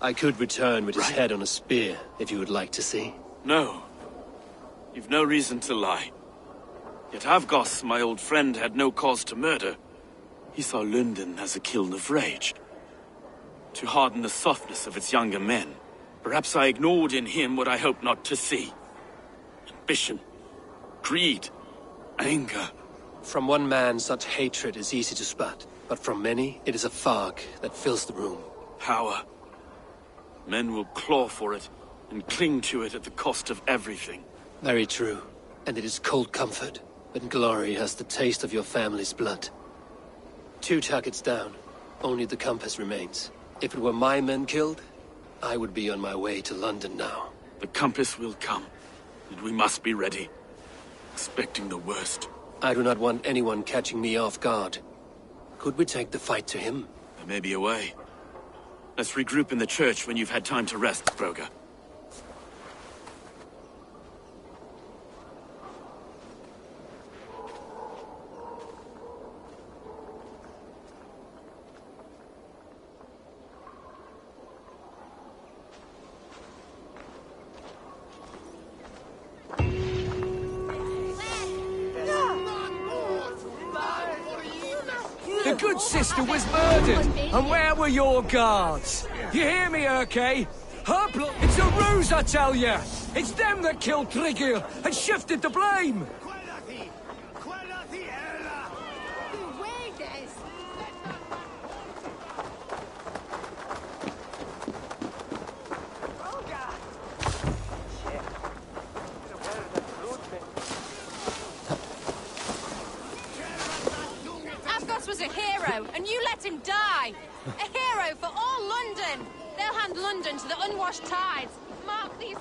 I could return with his head on a spear, if you would like to see. No. You've no reason to lie. Yet Avgos, my old friend, had no cause to murder. He saw Lunden as a kiln of rage. To harden the softness of its younger men. Perhaps I ignored in him what I hoped not to see. Ambition. Greed. Anger. From one man, such hatred is easy to spot. But from many, it is a fog that fills the room. Power. Men will claw for it, and cling to it at the cost of everything. Very true. And it is cold comfort, when glory has the taste of your family's blood. 2 targets down. Only the compass remains. If it were my men killed, I would be on my way to London now. The compass will come, and we must be ready. Expecting the worst. I do not want anyone catching me off guard. Could we take the fight to him? There may be a way. Let's regroup in the church when you've had time to rest, Broga. The good sister was murdered, and where were your guards? You hear me, Urke? Her blood... It's a ruse, I tell you! It's them that killed Trigil and shifted the blame! Was a hero, and you let him die! A hero for all London! They'll hand London to the unwashed tides. Mark these...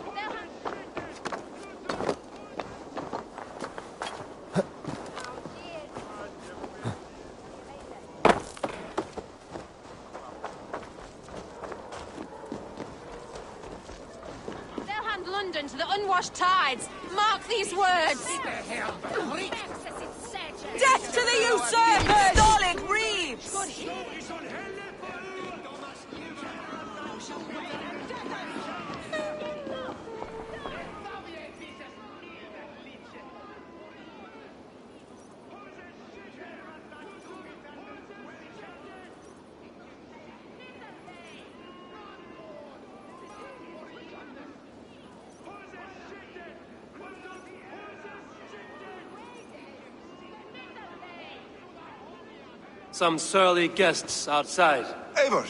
They'll hand London to the unwashed tides. Mark these words. Death to the usurpers! Stalin Reeves! Some surly guests outside. Eivor,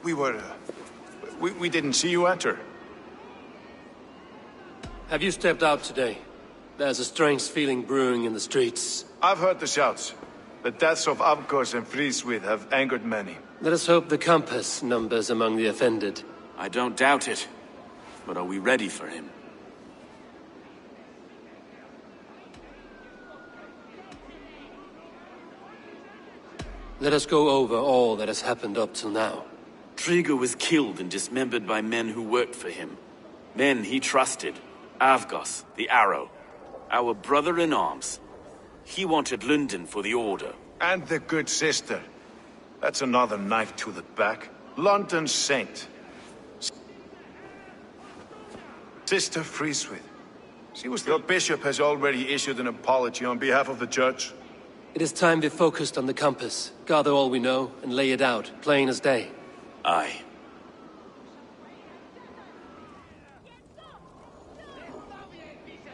we didn't see you enter. Have you stepped out today? There's a strange feeling brewing in the streets. I've heard the shouts. The deaths of Avgos and Friswith have angered many. Let us hope the compass numbers among the offended. I don't doubt it. But are we ready for him? Let us go over all that has happened up till now. Triga was killed and dismembered by men who worked for him. Men he trusted. Avgos, the Arrow. Our brother-in-arms. He wanted Lunden for the Order. And the good sister. That's another knife to the back. London's saint. Sister Friswith. Your bishop has already issued an apology on behalf of the church. It is time we focused on the compass, gather all we know, and lay it out, plain as day. Aye.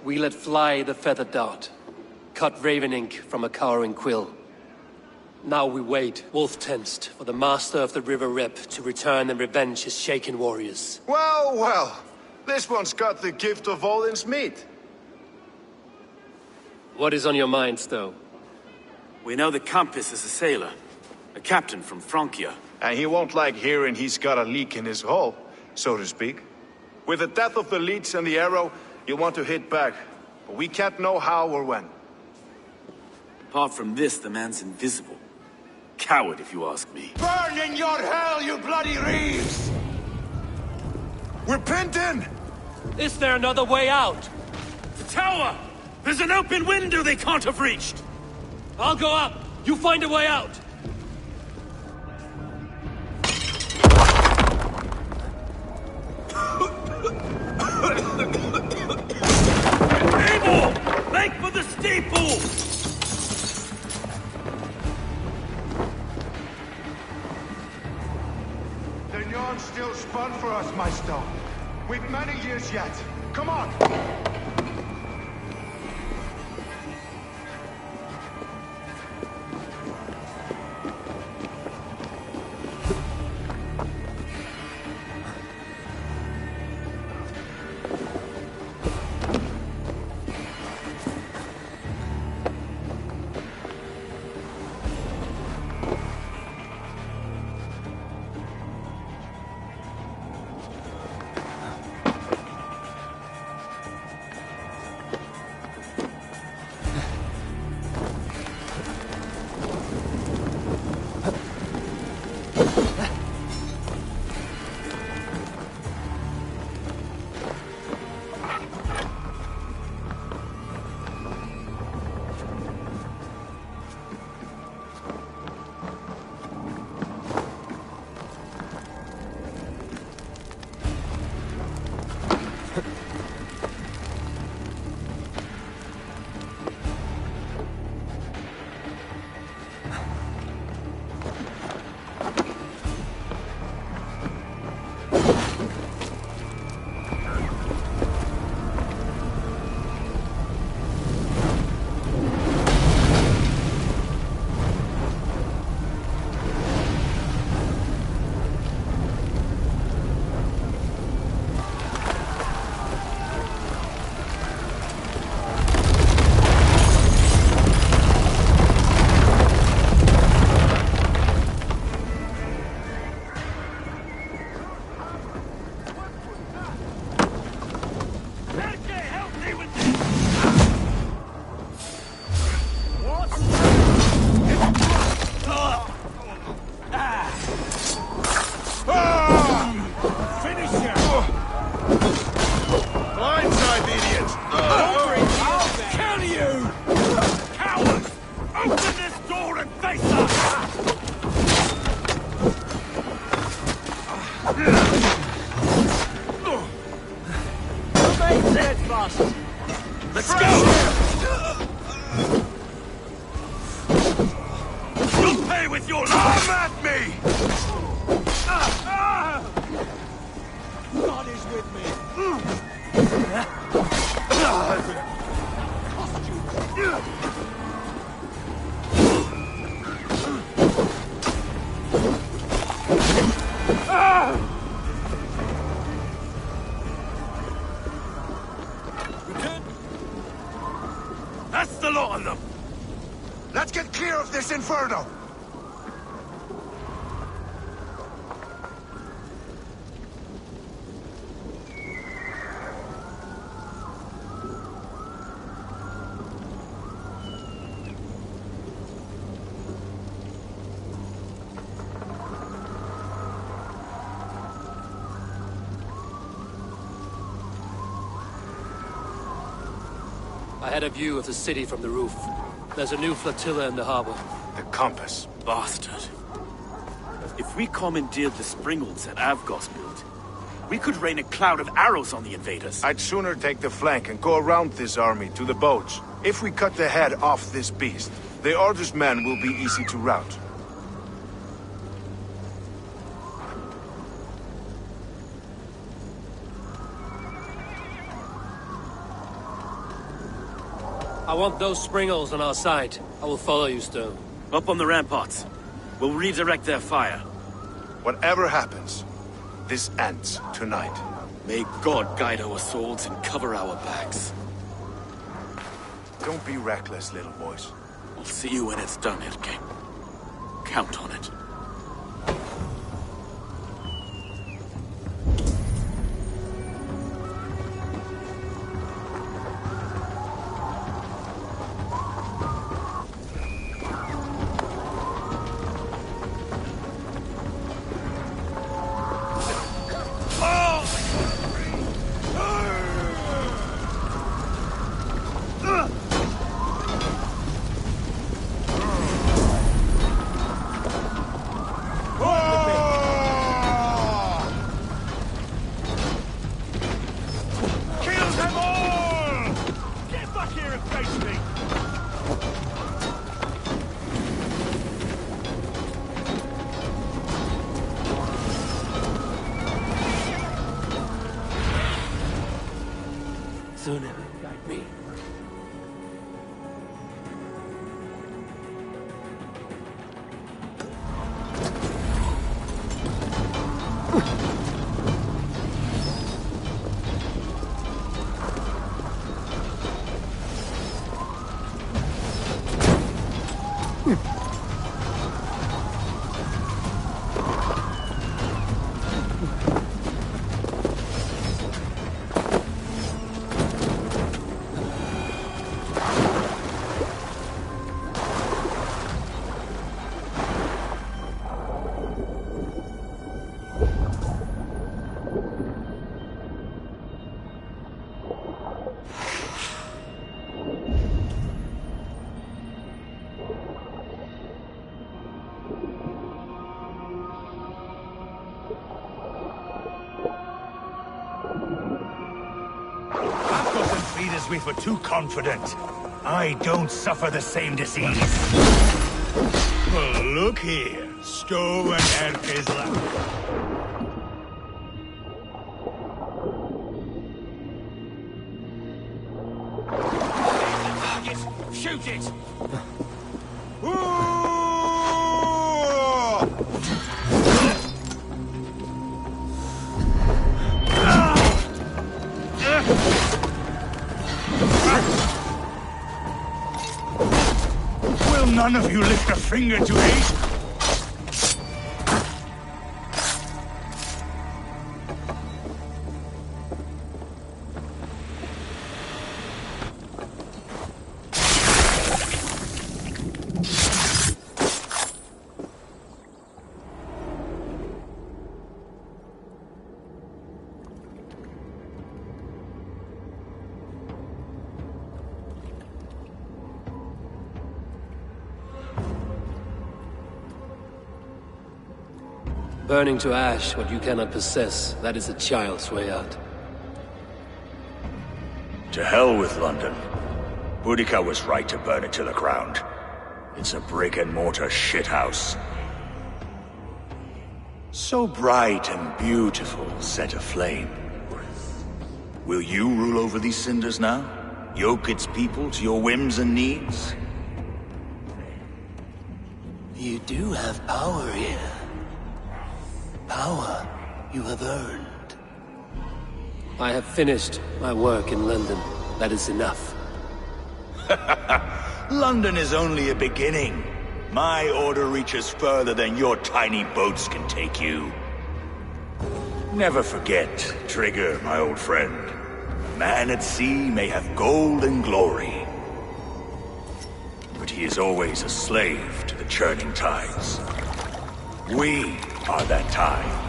We let fly the feathered dart, cut raven ink from a cowering quill. Now we wait, wolf-tensed, for the master of the River Rep to return and revenge his shaken warriors. Well, well. This one's got the gift of Odin's meat. What is on your minds, though? We know the Compass is a sailor. A captain from Francia. And he won't like hearing he's got a leak in his hull, so to speak. With the death of the leads and the Arrow, you'll want to hit back. But we can't know how or when. Apart from this, the man's invisible. Coward, if you ask me. Burn in your hell, you bloody reeves! We're pinned in! Is there another way out? The tower! There's an open window they can't have reached! I'll go up! You find a way out! Eivor! Make for the steeple! The yarn's still spun for us, my stone. We've many years yet. Come on! fast! Let's go! You'll pay with your life! Come at me! God is with me. That's the lot of them! Let's get clear of this inferno! I had a view of the city from the roof. There's a new flotilla in the harbor. The compass. Bastard. If we commandeered the springholds that Avgos built, we could rain a cloud of arrows on the invaders. I'd sooner take the flank and go around this army to the boats. If we cut the head off this beast, the Order's men will be easy to rout. I want those springholes on our side. I will follow you, Stone. Up on the ramparts. We'll redirect their fire. Whatever happens, this ends tonight. May God guide our swords and cover our backs. Don't be reckless, little boys. I'll see you when it's done, Erke. Count on it. Sooner guide me. We were too confident. I don't suffer the same disease. Well, look here. Stowe and Erke's Target! Shoot it! None of you lift a finger to aid? Burning to ash what you cannot possess, that is a child's way out. To hell with London. Boudica was right to burn it to the ground. It's a brick-and-mortar shithouse. So bright and beautiful, set aflame. Will you rule over these cinders now? Yoke its people to your whims and needs? You do have power here. Power you have earned. I have finished my work in London. That is enough. London is only a beginning. My order reaches further than your tiny boats can take you. Never forget, Trigger, my old friend. A man at sea may have gold and glory, but he is always a slave to the churning tides. We are that tide.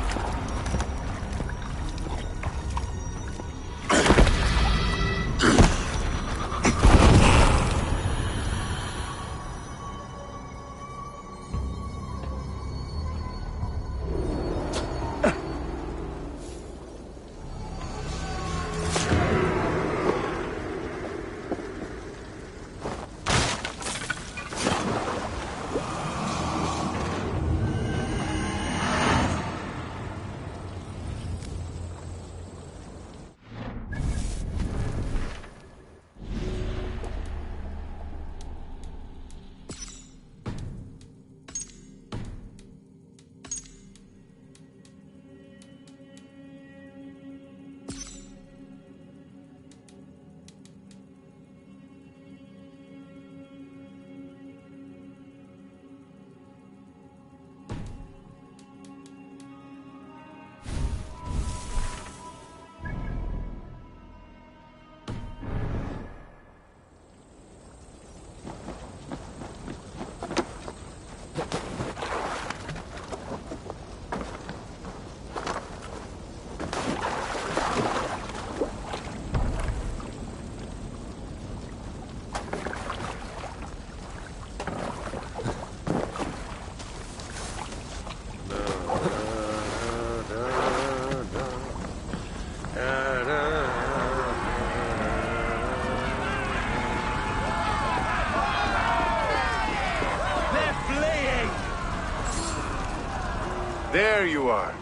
There you are.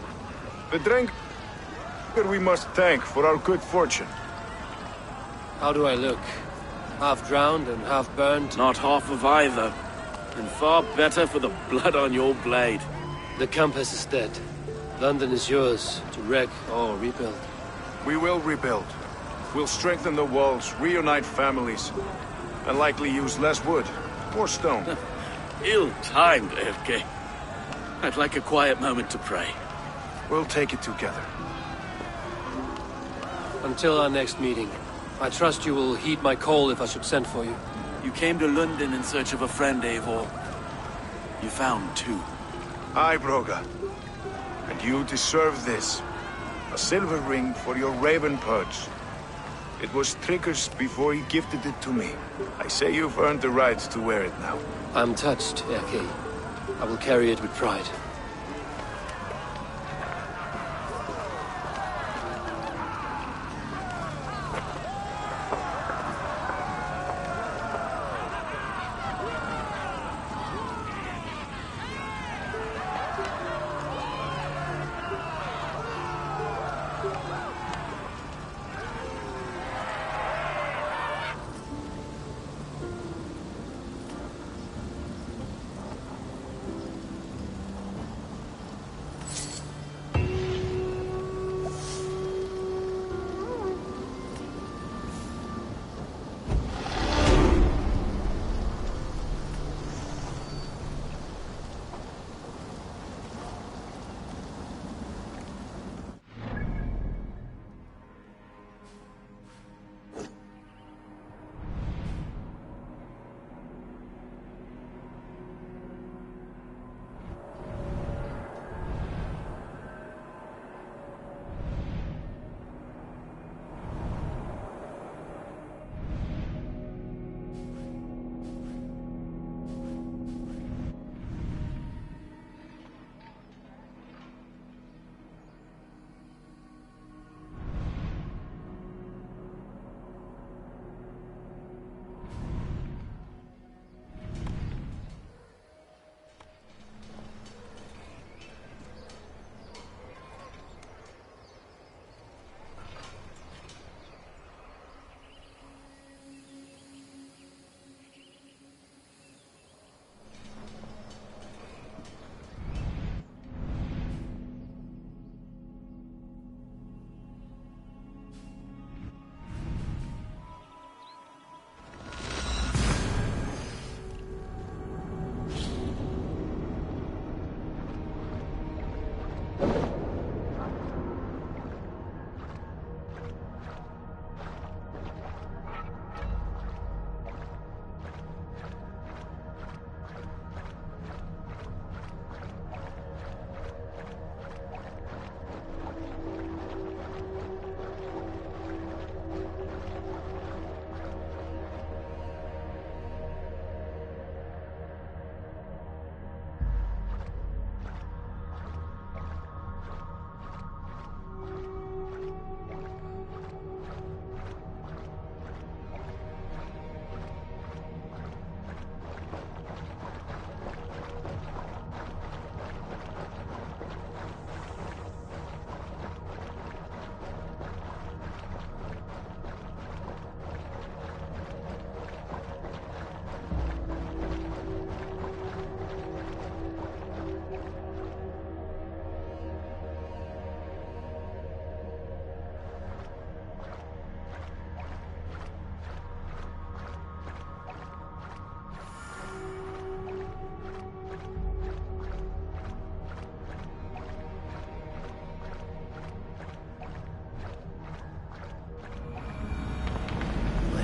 The drinker we must thank for our good fortune. How do I look? Half drowned and half burned? Not half of either. And far better for the blood on your blade. The Compass is dead. London is yours, to wreck or rebuild. We will rebuild. We'll strengthen the walls, reunite families, and likely use less wood, or stone. Ill-timed, AFK. I'd like a quiet moment to pray. We'll take it together. Until our next meeting, I trust you will heed my call if I should send for you. You came to Lunden in search of a friend, Eivor. You found two. Aye, Broga. And you deserve this. A silver ring for your raven perch. It was Trigger's before he gifted it to me. I say you've earned the right to wear it now. I'm touched, Erke. I will carry it with pride.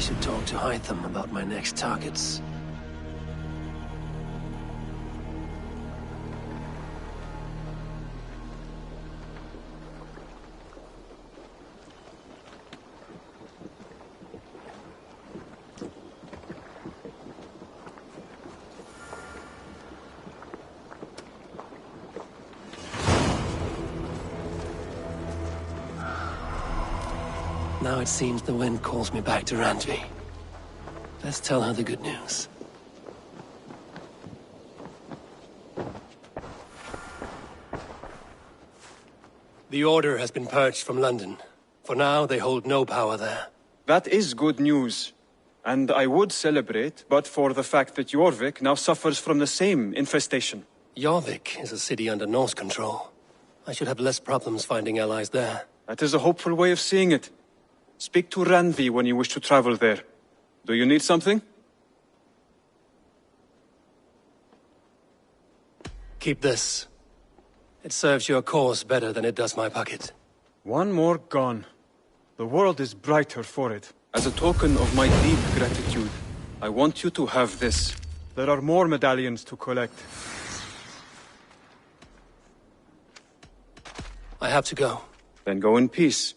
should talk to Hytham about my next targets. Now it seems the wind calls me back to Randvi. Let's tell her the good news. The Order has been purged from London. For now, they hold no power there. That is good news. And I would celebrate, but for the fact that Jorvik now suffers from the same infestation. Jorvik is a city under Norse control. I should have less problems finding allies there. That is a hopeful way of seeing it. Speak to Randvi when you wish to travel there. Do you need something? Keep this. It serves your cause better than it does my pocket. One more gone. The world is brighter for it. As a token of my deep gratitude, I want you to have this. There are more medallions to collect. I have to go. Then go in peace.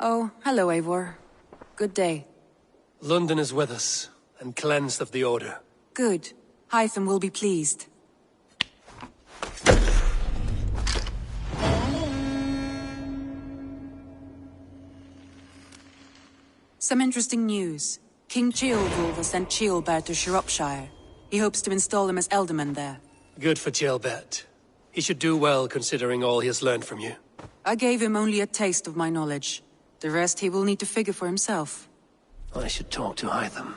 Oh, hello, Eivor. Good day. Lunden is with us, and cleansed of the Order. Good. Hytham will be pleased. Some interesting news. King Ceolwulf has sent Ceolbert to Shropshire. He hopes to install him as Elderman there. Good for Ceolbert. He should do well considering all he has learned from you. I gave him only a taste of my knowledge. The rest he will need to figure for himself. I should talk to Hytham.